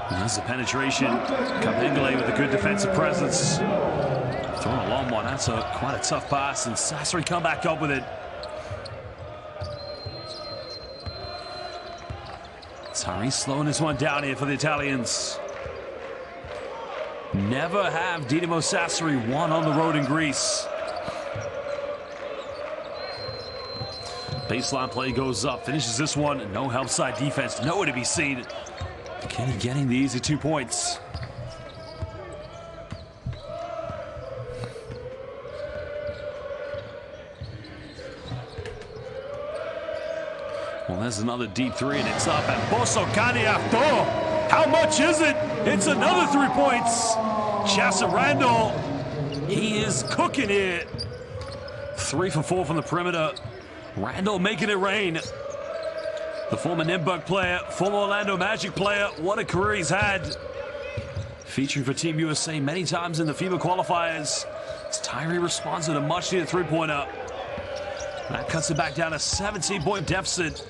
And there's the penetration. Kapengele with a good defensive presence. Throwing a long one. That's quite a tough pass, and Sassari come back up with it. Tyree slowing this one down here for the Italians. Never have Dinamo Sassari won on the road in Greece. Baseline play goes up, finishes this one. No help side defense, nowhere to be seen. Kenny getting the easy 2 points. Well, there's another deep three, and it's up. And Bosso Caniato. How much is it? It's another 3 points. Chassa Randall, he is cooking it. 3 for 4 from the perimeter. Randall making it rain. The former Nymburk player, former Orlando Magic player. What a career he's had. featuring for Team USA many times in the FIBA qualifiers. As Tyree responds with a much-needed three-pointer. That cuts it back down to 17-point deficit.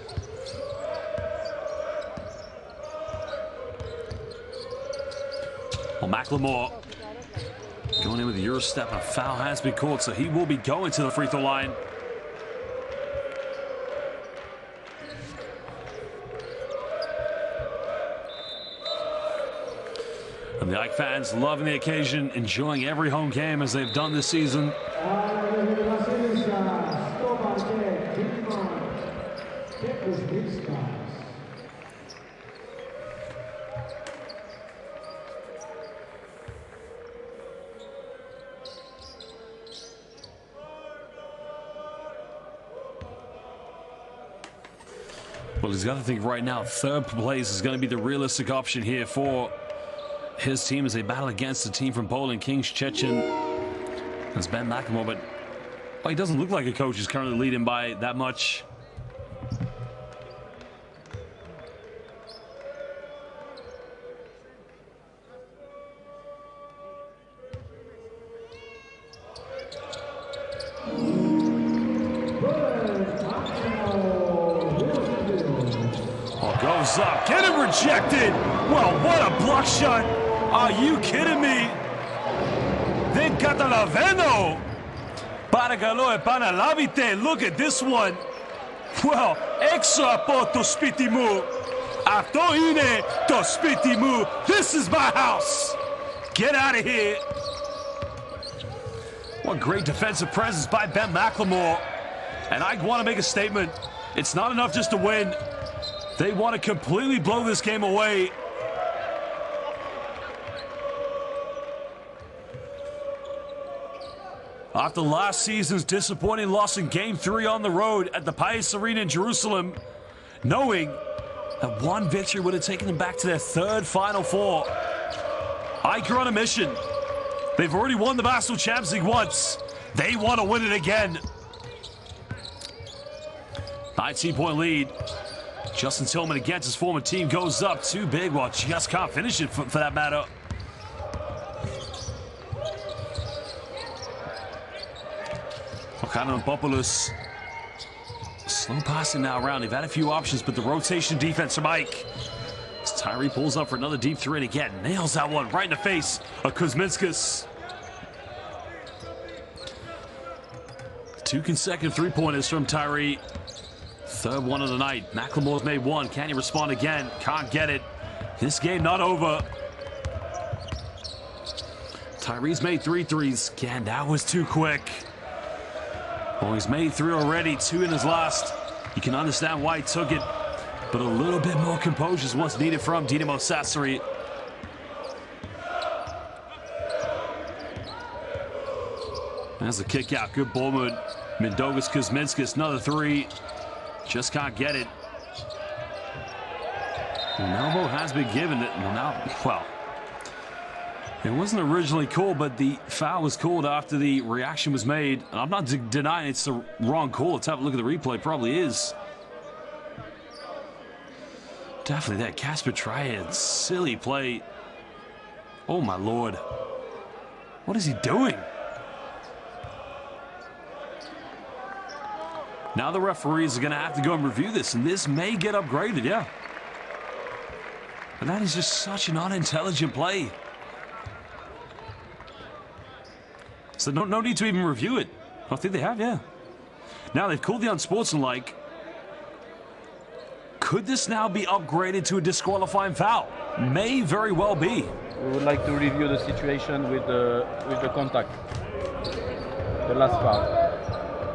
Well, McLemore going in with a Euro step, and a foul has been called, so he will be going to the free throw line. And the AEK fans loving the occasion, enjoying every home game as they've done this season. Well, he's got to think right now, third place is going to be the realistic option here for his team as they battle against a team from Poland, Kings Chechen. As Ben McLemore, but well, he doesn't look like a coach who's currently leading by that much. Goes up, get him rejected. Well, what a block shot. Are you kidding me? Then Catalaveno. Paragalo e Panalavite. Look at this one. Well, extra poto spitimu. Atoine to spitimu. This is my house. Get out of here. What great defensive presence by Ben McLemore. And I want to make a statement. It's not enough just to win. They want to completely blow this game away. After last season's disappointing loss in Game 3 on the road at the Pais Arena in Jerusalem, knowing that one victory would have taken them back to their third Final Four. AEK are on a mission. They've already won the Basketball Champions League once. They want to win it again. 19-point lead. Justin Tillman against his former team goes up too big. Well, just can't finish it for that matter. Popoulos. Slow passing now around. They've had a few options, but the rotation defense from AEK. As Tyree pulls up for another deep three, and again nails that one right in the face of Kuzminskas. Two consecutive three-pointers from Tyree. Third one of the night. McLemore's made one. Can he respond again? Can't get it. This game not over. Tyree's made 3 threes. Again, that was too quick. Well, he's made 3 already, 2 in his last. You can understand why he took it, but a little bit more composure is what's needed from Dinamo Sassari. There's a kick out. Good ball movement. Mindaugas Kuzminskas, another 3. Just can't get it. An elbow has been given. Well, it wasn't originally called, but the foul was called after the reaction was made. And I'm not denying it's the wrong call. Let's have a look at the replay. Probably is. Definitely that Casper Triad. Silly play. Oh, my Lord. What is he doing? Now the referees are going to have to go and review this, and this may get upgraded, yeah. But that is just such an unintelligent play. So no need to even review it. I think they have, yeah. Now they've called the unsportsmanlike. Could this now be upgraded to a disqualifying foul? May very well be. We would like to review the situation with the contact, the last foul,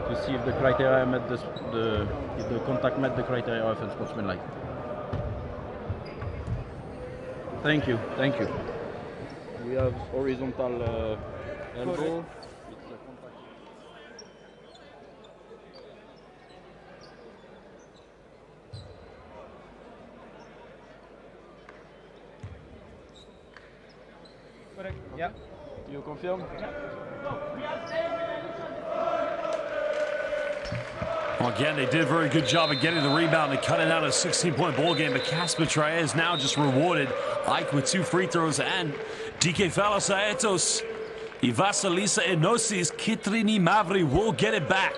to see if the criteria met if the contact met the criteria of unsportsmanlike. Thank you. We have horizontal elbow. It's a contact. Correct. Yeah. You confirm? Well, again, they did a very good job of getting the rebound and cutting out a 16-point ball game, but Casper Triad is now just rewarded Ike with 2 free throws, and DK Falos Aetos, Ivasalisa Enosis, Kitrini Mavri will get it back.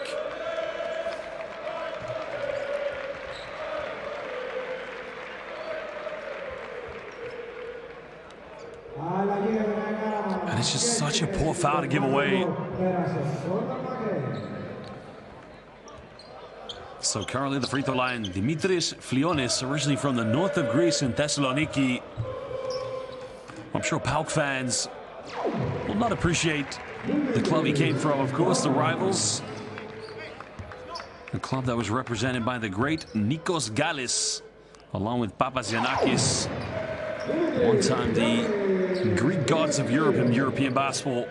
And it's just such a poor foul to give away. So currently the free throw line, Dimitris Flionis, originally from the north of Greece in Thessaloniki. I'm sure PAOK fans will not appreciate the club he came from. Of course, the rivals. The club that was represented by the great Nikos Galis, along with Papazianakis. One time the Greek gods of Europe and European basketball.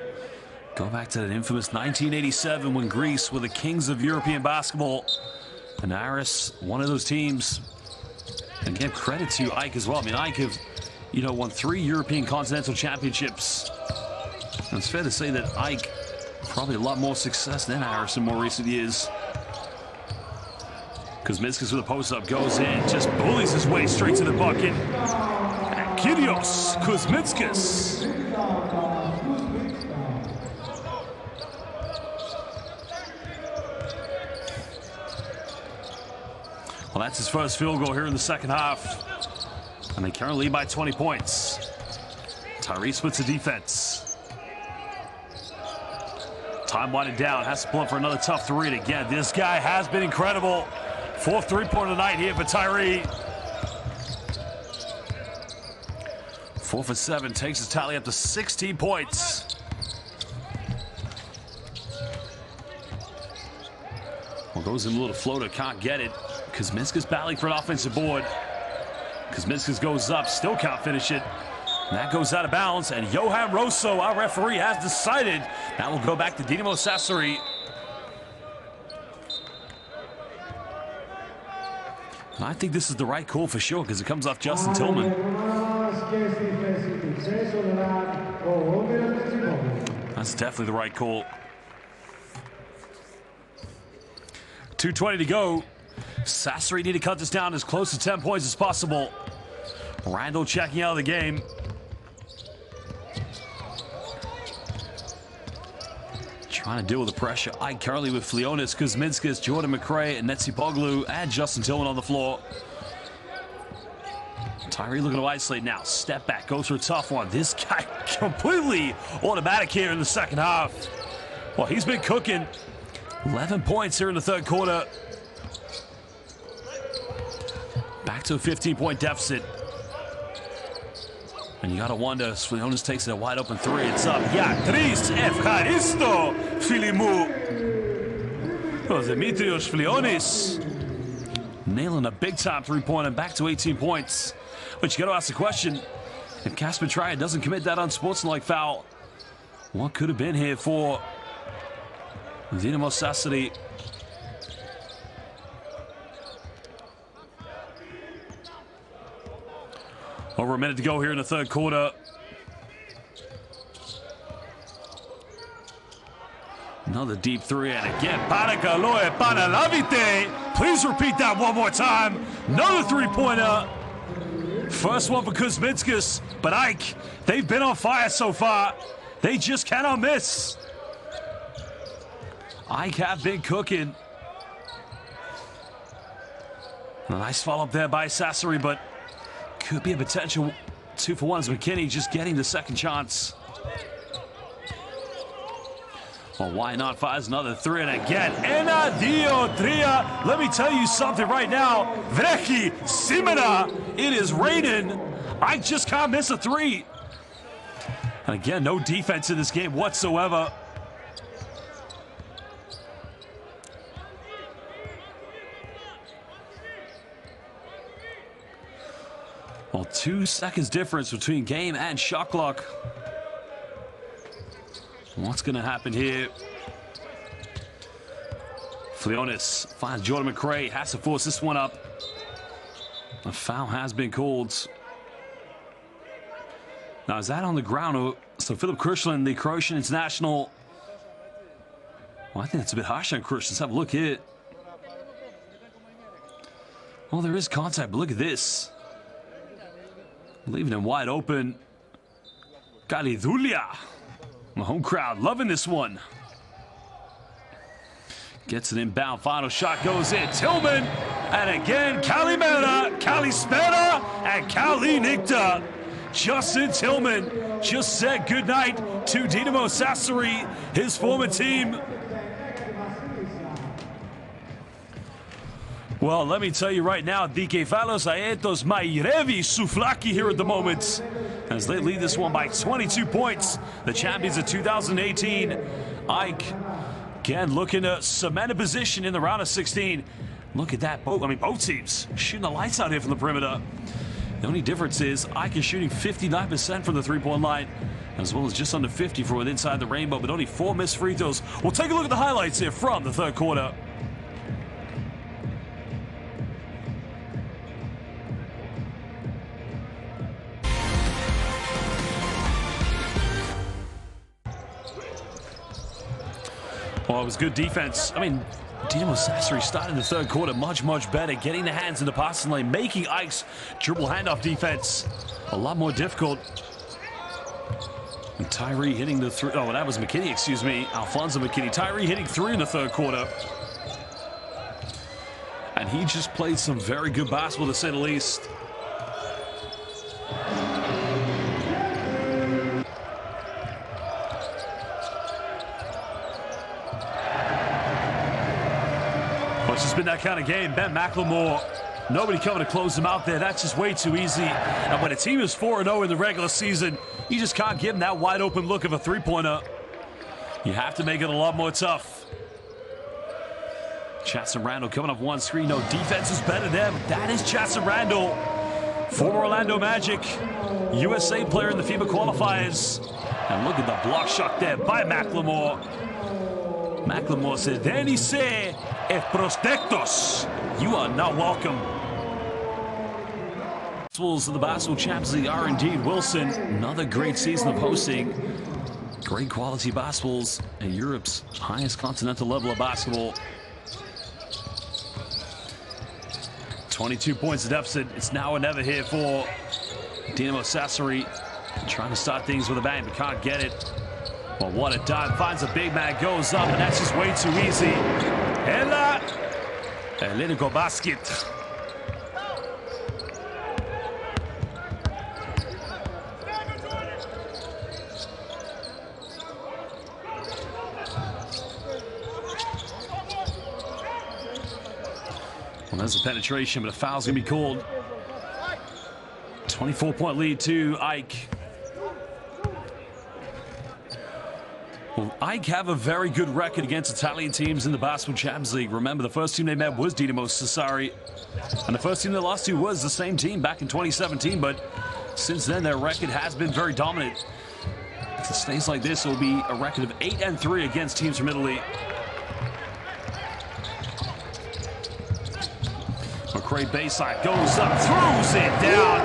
Go back to that infamous 1987 when Greece were the kings of European basketball. And Aris, one of those teams. And give credit to Ike as well. I mean, Ike have, won 3 European Continental Championships. And it's fair to say that Ike probably a lot more success than Aris in more recent years. Kuzminskas with a post-up goes in, just bullies his way straight to the bucket. And Kyrios Kuzminskas. Well, that's his first field goal here in the second half. And they currently lead by 20 points. Tyrese splits the defense. Time winding down, has to pull up for another tough 3. And again, this guy has been incredible. 4th three-pointer tonight here for Tyree. 4 for 7, takes his tally up to 16 points. Well, goes in a little floater, can't get it. Kuzminskas battling for an offensive board. Kuzminskas goes up, still can't finish it. And that goes out of bounds, and Johan Rosso, our referee, has decided that will go back to Dinamo Sassari. And I think this is the right call for sure, because it comes off Justin Tillman. That's definitely the right call. 2:20 to go. Sassari need to cut this down as close to 10 points as possible. Randall checking out of the game. Trying to deal with the pressure. Ike currently with Flionis, Kuzminskas, Jordan McRae, and Netsipoglu, and Justin Tillman on the floor. Tyree looking to isolate now. Step back, goes for a tough one. This guy completely automatic here in the second half. Well, he's been cooking. 11 points here in the third quarter. Back to a 15-point deficit. And you gotta wonder, Flionis takes it a wide open 3. It's up. Yatris Efcharisto Filimou. Well, Dimitrios Flionis nailing a big-time 3-pointer, back to 18 points. But you gotta ask the question, if Casper Triad doesn't commit that unsportsmanlike foul, what could have been here for Dinamo Sassari? Over a minute to go here in the third quarter. Another deep 3, and again, Parakaloe Panalavite. Please repeat that one more time. Another 3-pointer. First one for Kuzminskas, but Ike, they've been on fire so far. They just cannot miss. Ike have been cooking. A nice follow-up there by Sassari, but could be a potential 2-for-1 as McKinney just getting the second chance. Well, why not? Fires another 3, and again, Enadio Tria. Let me tell you something right now. Vrechi Simena, it is raining. I just can't miss a 3. And again, no defense in this game whatsoever. Well, 2 seconds difference between game and shot clock. What's going to happen here? Flionis finds Jordan McRae, has to force this one up. A foul has been called. Now, is that on the ground? So Philip Krushlin, the Croatian international. Well, I think that's a bit harsh on Krushlin. Let's have a look here. Well, there is contact, but look at this. Leaving him wide open. Kalidulia. The home crowd loving this one. Gets an inbound. Final shot goes in. Tillman. And again, Kalimera, Kalispera, and Kalinikta. Justin Tillman just said goodnight to Dinamo Sassari, his former team. Well, let me tell you right now, Dikefalos Aetos Mairevi Souflaki here at the moment, as they lead this one by 22 points. The champions of 2018. AEK, again, looking to cement a position in the round of 16. Look at that. Both teams shooting the lights out here from the perimeter. The only difference is AEK is shooting 59% from the three-point line, as well as just under 50 from inside the rainbow, but only 4 missed free throws. We'll take a look at the highlights here from the third quarter. Well, it was good defense. Dinamo Sassari started the third quarter much better, getting the hands in the passing lane, making AEK's dribble handoff defense a lot more difficult. And Tyree hitting the three. Oh, that was McKinney, excuse me. Alfonso McKinney. Tyree hitting 3 in the third quarter. And he just played some very good basketball, to say the least. It's just been that kind of game. Ben McLemore, nobody coming to close him out there. That's just way too easy. And when a team is 4-0 in the regular season, you just can't give them that wide open look of a three-pointer. You have to make it a lot more tough. Chasson Randall coming up one screen. No, defense is better than them. That is Chasson Randall, former Orlando Magic, USA player in the FIBA qualifiers. And look at the block shot there by McLemore. McLemore says, Denise et Prostectos. You are not welcome. Of the Basketball Champions League are indeed Wilson. Another great season of hosting great quality basketballs at Europe's highest continental level of basketball. 22 points of deficit. It's now or never here for Dinamo Sassari. Trying to start things with a bang, but can't get it. But what a dive. Finds a big man, goes up, and that's just way too easy. Ella Elenico basket. Well, there's a penetration, but a foul's going to be called. 24-point lead to AEK. Well, AEK have a very good record against Italian teams in the Basketball Champions League. Remember, the first team they met was Dinamo Sassari, and the first team they lost to was the same team back in 2017, but since then their record has been very dominant. If it stays like this, it will be a record of 8-3 against teams from Italy. McRae baseline goes up, throws it down.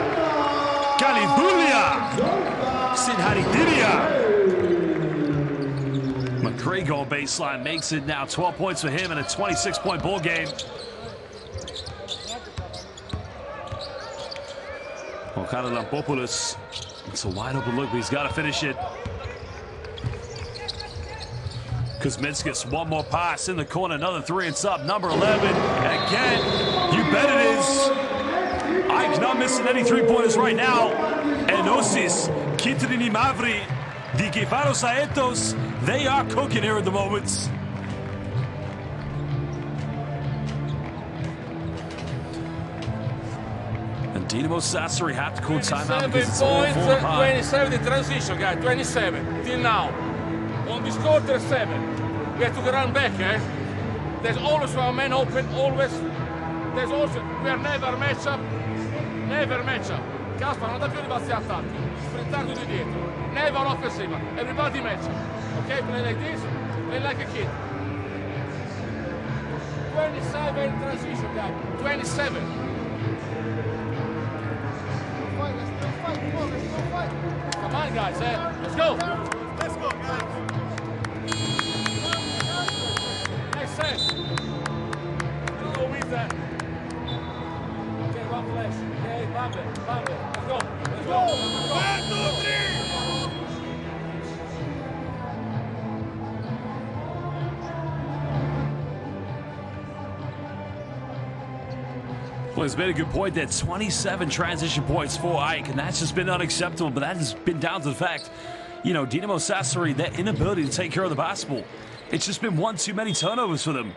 Kalibulia, Sinharidiria. McRae goal baseline makes it now 12 points for him in a 26-point ball game. Okada Lampopoulos, it's a wide open look, but he's got to finish it. Kuzminskis, one more pass in the corner, another three, it's up, number 11. Again, you bet it is. AEK not missing any three-pointers right now. Enosis, Kitrini Mavri, Dikefaros Aetos, they are cooking here at the moment. And Dinamo Sassari have to call timeout because it's all falling apart. 27 in transition, guys, 27 till now. On this quarter 7, we have to run back, eh? There's always one man open, always. There's also, we are never match up. Never match up. Caspar, non dà più rimbalzi attacchi. Sprintando di dietro. Never offensiva. Everybody match up. Okay, play like this, play like a kid. 27 transition, guys. 27. Come on, guys, eh? Let's go. Let's go, guys. Nice set. Let's go with that. Okay, one flash. Okay, Bambe. Let's go. Let's go. Well, he's made a good point there. 27 transition points for Ike, and that's just been unacceptable. But that has been down to the fact, you know, Dinamo Sassari, their inability to take care of the basketball. It's just been one too many turnovers for them.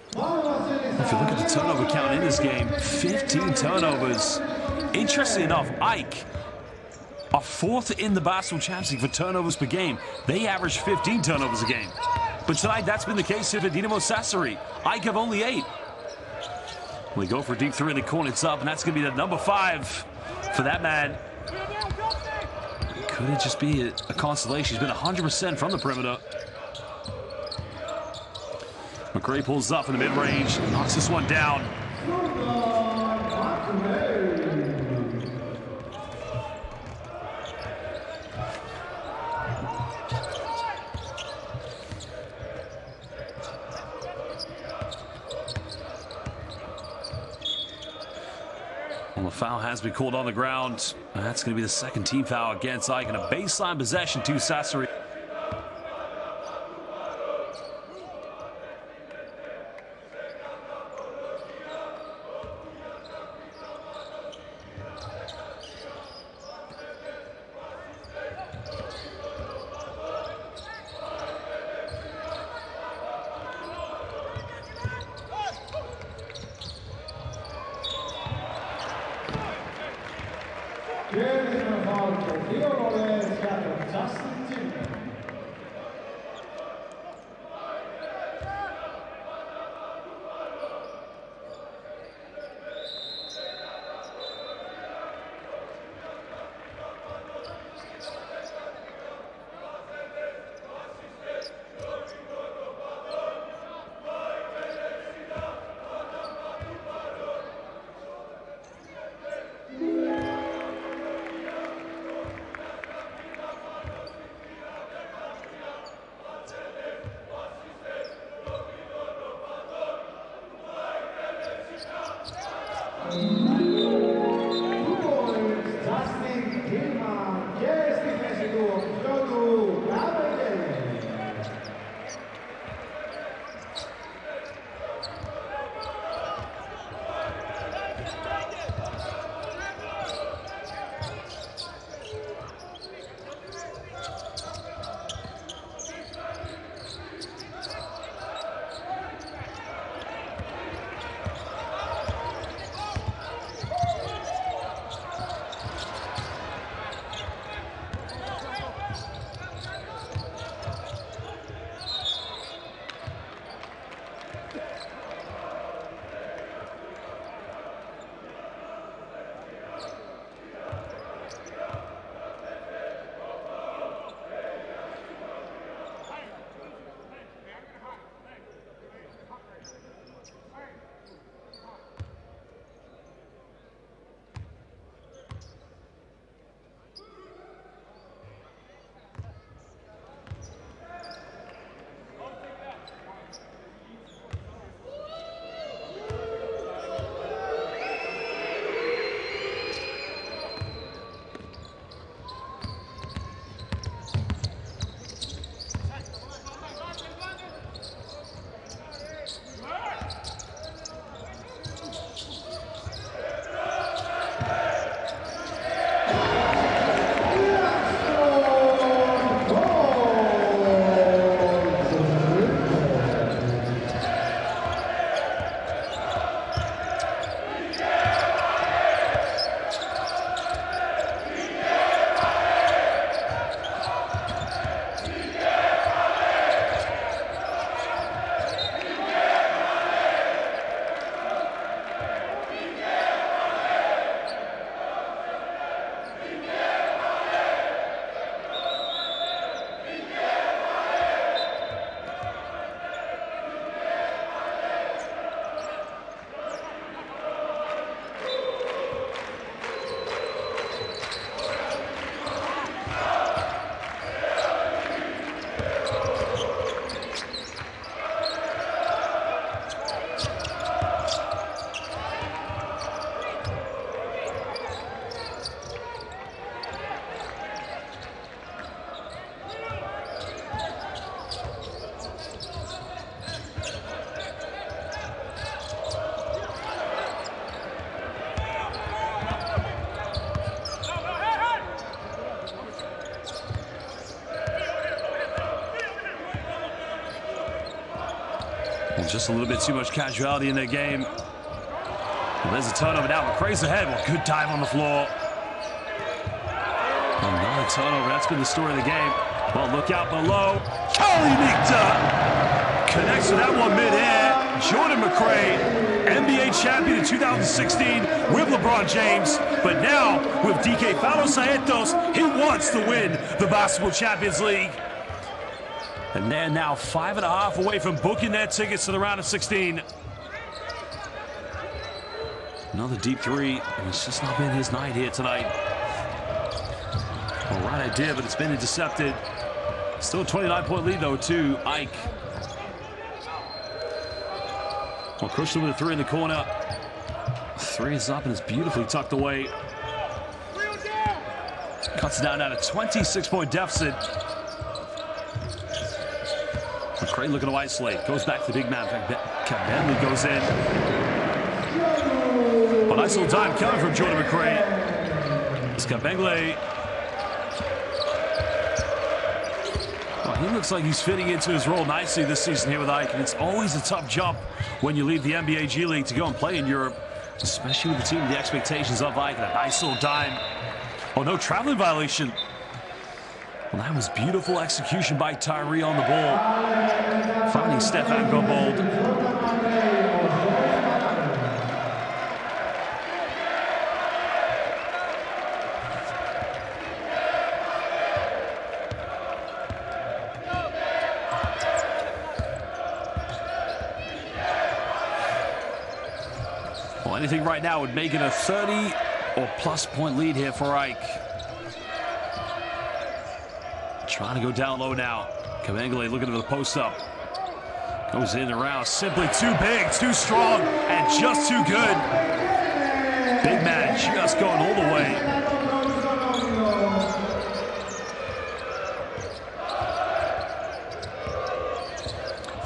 If you look at the turnover count in this game, 15 turnovers. Interestingly enough, Ike are fourth in the Basketball Champions League for turnovers per game. They average 15 turnovers a game. But tonight, that's been the case here for Dinamo Sassari. Ike have only 8. We go for a deep three in the corner. It's up, and that's going to be the number 5 for that man. Could it just be a consolation? He's been 100% from the perimeter. McRae pulls up in the mid-range, knocks this one down. Well, the foul has been called on the ground. That's going to be the second team foul against Ike, and a baseline possession to Sassari. Well, just a little bit too much casuality in their game. Well, there's a turnover now. McRae's ahead. Well, good dive on the floor. Another turnover. That's been the story of the game. Well, look out below. Kalimikta connects to that one mid-air. Jordan McRae, NBA champion in 2016 with LeBron James. But now, with DK Saetos, he wants to win the Basketball Champions League. And they're now 5.5 away from booking their tickets to the round of 16. Another deep three, and it's just not been his night here tonight. All right idea, but it's been intercepted. Still a 29-point lead, though, to AEK. Well, Kushner with a three in the corner. Three is up, and it's beautifully tucked away. Cuts it down at a 26-point deficit. McRae looking to isolate. Goes back to the big man. Bentley goes in. But nice little dive coming from Jordan McRae. Skabengle. Well, he looks like he's fitting into his role nicely this season here with AEK. And it's always a tough jump when you leave the NBA G League to go and play in Europe, especially with the team, the expectations of AEK. A nice little dime. Oh, no traveling violation. Well, that was beautiful execution by Tyree on the ball. Finding Stefan Gombold. Well, anything right now would make it a 30 or plus point lead here for AEK. Trying to go down low now. Kabengle looking at the post up. Goes in and around. Simply too big, too strong, and just too good. Big man just going all the way.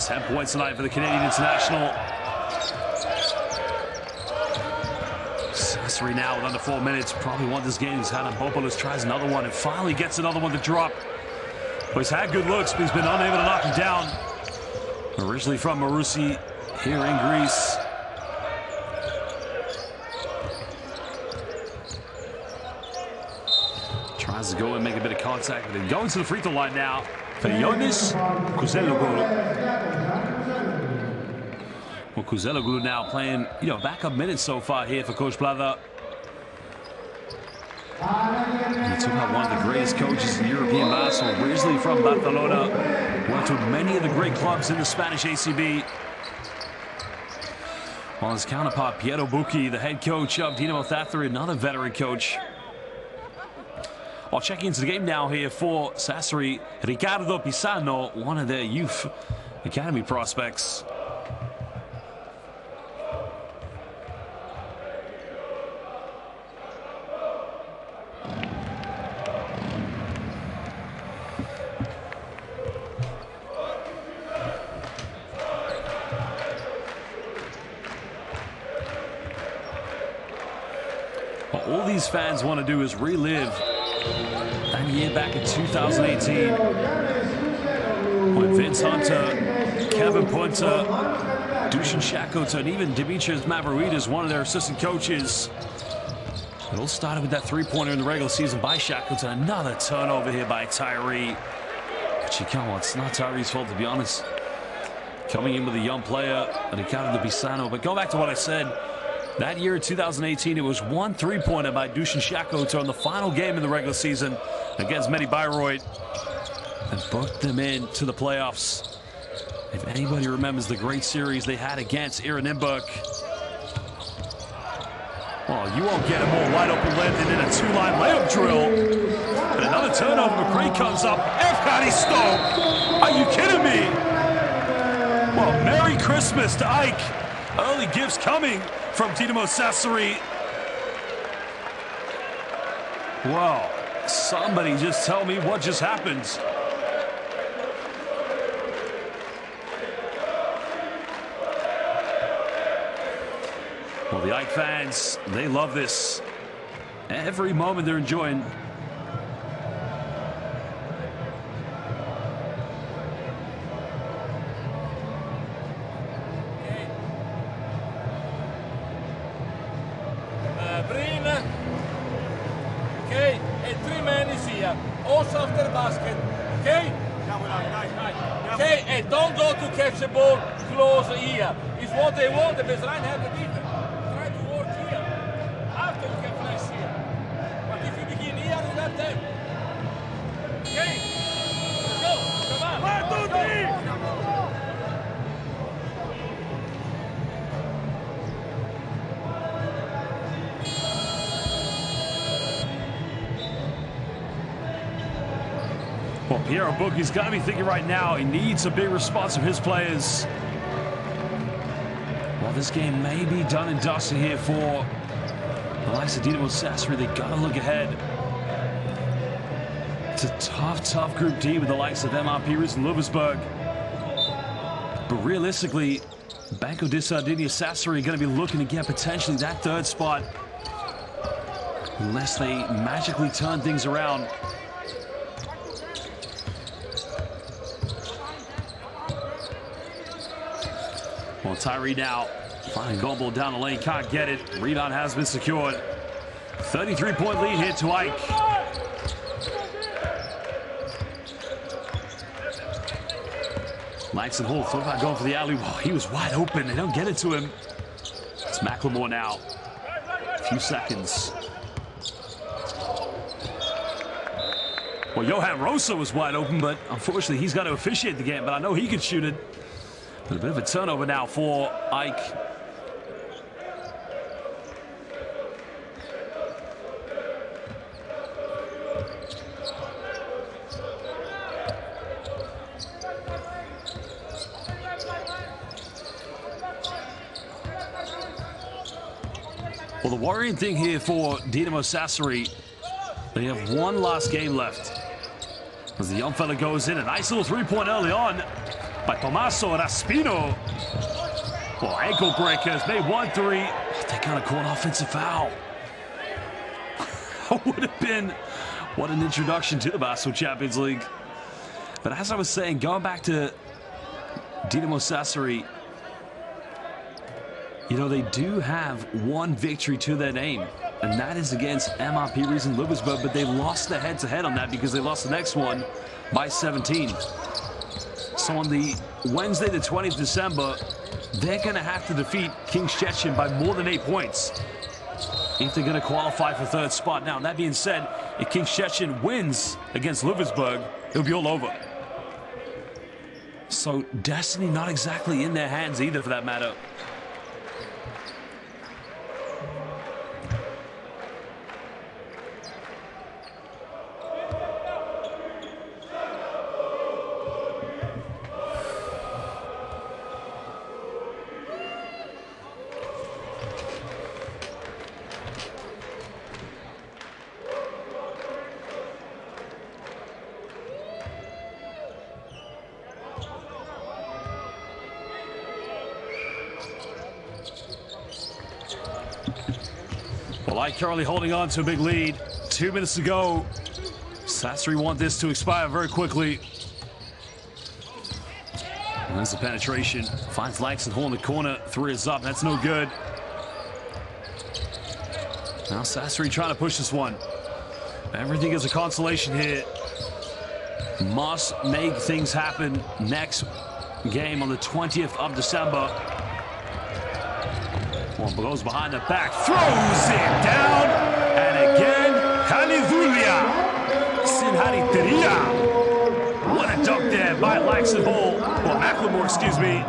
Ten points tonight for the Canadian international. Sassari now with under 4 minutes. Probably won this game. He's had a Bopoulos tries another one and finally gets another one to drop. Well, he's had good looks, but he's been unable to knock him down. Originally from Marousi, here in Greece. Tries to go and make a bit of contact, but then going to the free throw line now for Ioannis Kouzeloglu. Well, Kouzeloglu now playing, backup minutes so far here for Coach Plata. He took out one of the greatest coaches in European basketball, originally from Barcelona. Worked with many of the great clubs in the Spanish ACB. While his counterpart, Piero Bucchi, the head coach of Dinamo Sassari, another veteran coach. While checking into the game now here for Sassari, Ricardo Pisano, one of their youth academy prospects. All these fans want to do is relive that year back in 2018 when Vince Hunter, Kevin Punter, Dusan Shakoto, and even Dimitrios Mavroidis, one of their assistant coaches. It all started with that three-pointer in the regular season by Shakoto. Another turnover here by Tyree. But come on, it's not Tyree's fault, to be honest. Coming in with a young player, Ricardo Pisano. But go back to what I said. That year in 2018, it was one three-pointer by Dusan Shakoto in the final game in the regular season against Mehdi Bayreuth and booked them into the playoffs. If anybody remembers the great series they had against Iranimburg. Well, you won't get a more wide-open lane than in a two-line layup drill. And another turnover. McRae comes up. Efkadi Stoke. Are you kidding me? Well, Merry Christmas to AEK. Early gifts coming from Dinamo Sassari. Wow, somebody just tell me what just happened. Well, the AEK fans, they love this. Every moment they're enjoying. 3 men is here. Also after basket. Okay? Okay, and don't go to catch the ball close here. It's what they want. The baseline have the defense. Try to work here. After you can flash here. But if you begin here, you have them. Okay? Let's go. Come on. 1, 2, 3. Well, Piero Bucchi's got to be thinking right now he needs a big response from his players. Well, this game may be done and dusted here for the likes of Dinamo Sassari. They got to look ahead. It's a tough Group D with the likes of MRP Riesen Lewisburg. But realistically, Banco di Sardegna Sassari are going to be looking to get potentially that 3rd spot unless they magically turn things around. Well, Tyree now finding Gombo down the lane, can't get it. Rebound has been secured. 33-point lead here to Ike. Langston Hall thought about going for the alley. Oh, he was wide open. They don't get it to him. It's McLemore now. A few seconds. Well, Johan Rosa was wide open, but unfortunately he's got to officiate the game. But I know he can shoot it. But a bit of a turnover now for Ike. Well, the worrying thing here for Dinamo Sassari, they have one last game left. As the young fella goes in, a nice little 3-point early on by Tommaso Raspino. Well, ankle breakers, made 1-3. They got to call an offensive foul. Would have been, what an introduction to the Basketball Champions League. But as I was saying, going back to Dinamo Sassari, you know, they do have one victory to their name, and that is against MRP Riesen Lewisburg, but they lost the head-to-head on that because they lost the next one by 17. So on the Wednesday, the 20th of December, they're going to have to defeat King Szczecin by more than 8 points if they're going to qualify for 3rd spot. Now, that being said, if King Szczecin wins against Lewisburg, it'll be all over. So destiny not exactly in their hands either, for that matter. Well, Ike currently holding on to a big lead. 2 minutes to go. Sassari want this to expire very quickly. And there's the penetration. Finds Langston Hall in the corner. 3 is up. That's no good. Now Sassari trying to push this one. Everything is a consolation here. Must make things happen next game on the 20th of December. One goes behind the back, throws it down, and again, Halivulia, Sinhariteria. What a dunk there by Langston Hall, or McLemore, excuse me.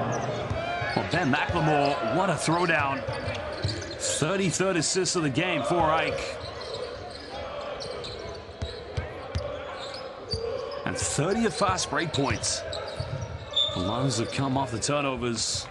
Well, Ben McLemore, what a throwdown. 33rd assist of the game for Ike. And 30th fast break points. The Lions have come off the turnovers.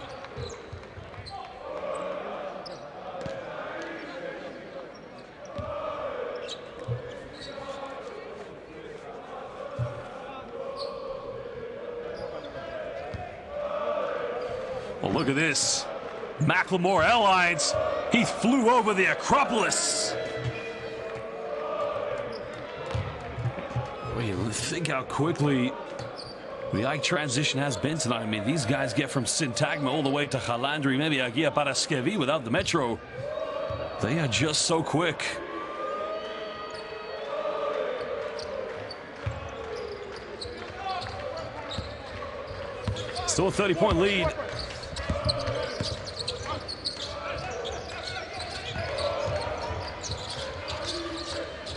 Well, look at this. McLemore Airlines. He flew over the Acropolis. Wait, think how quickly the Ike transition has been tonight. I mean, these guys get from Syntagma all the way to Chalandri, maybe Agia Paraskevi without the metro. They are just so quick. Still a 30-point lead.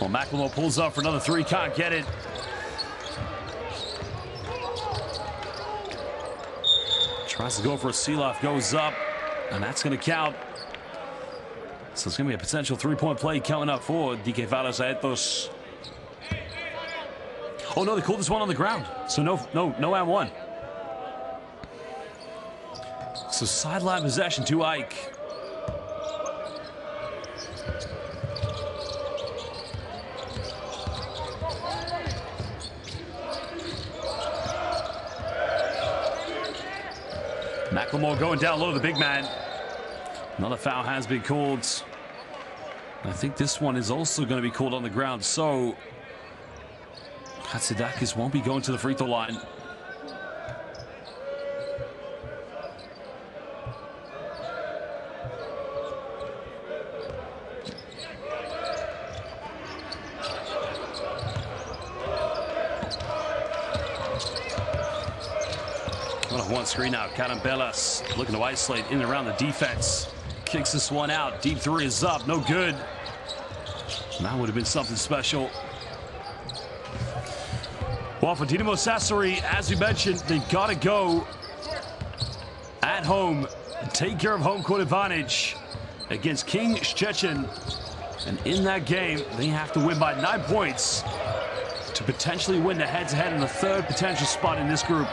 Well, McLemore pulls up for another three, can't get it. Tries to go for a seal-off, goes up, and that's going to count. So it's going to be a potential three-point play coming up for DK Athens. Oh no, they called this one on the ground. So no and one. So sideline possession to Ike. McLemore going down low to the big man. Another foul has been called. I think this one is also going to be called on the ground. So Hatzidakis won't be going to the free throw line. One screen out. Carambelas looking to isolate in and around the defense. Kicks this one out. Deep three is up. No good. That would have been something special. Well, for Dinamo Sassari, as we mentioned, they've got to go at home and take care of home court advantage against King Szczecin. And in that game, they have to win by 9 points to potentially win the head-to-head in the third potential spot in this group.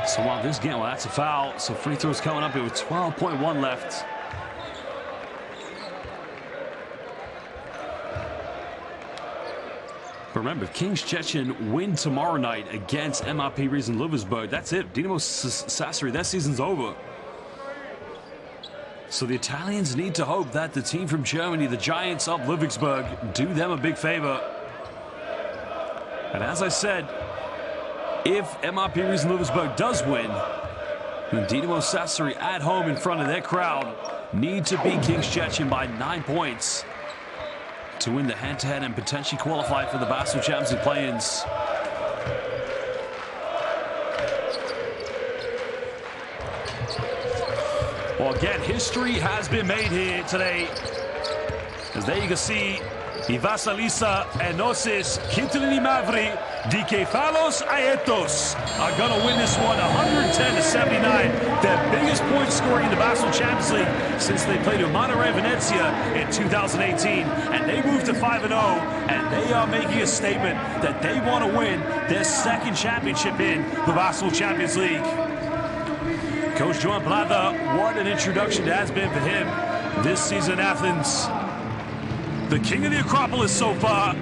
So while this game, well, that's a foul. So free throws coming up. It was 12.1 left. But remember, if King Szczecin win tomorrow night against MRP Riesen Löwesberg, that's it. Dinamo Sassari, that season's over. So the Italians need to hope that the team from Germany, the Giants of Ludwigsburg, do them a big favor. And as I said, if MRP Riesen Löwesberg does win, then Dinamo Sassari at home in front of their crowd need to beat King Szczecin by 9 points to win the head-to-head and potentially qualify for the BasketballChampionsLeague play-ins. Well, again, history has been made here today. As there you can see, Ivasalisa Enosis Kintilini Mavri Dikefalos Aetos are going to win this one 110-79. Their biggest point scoring in the BasketballChampionsLeague since they played Monterey Venezia in 2018. And they moved to 5-0, and they are making a statement that they want to win their second championship in the BasketballChampionsLeague. Coach Joan Plata, what an introduction it has been for him this season in Athens. The king of the Acropolis so far.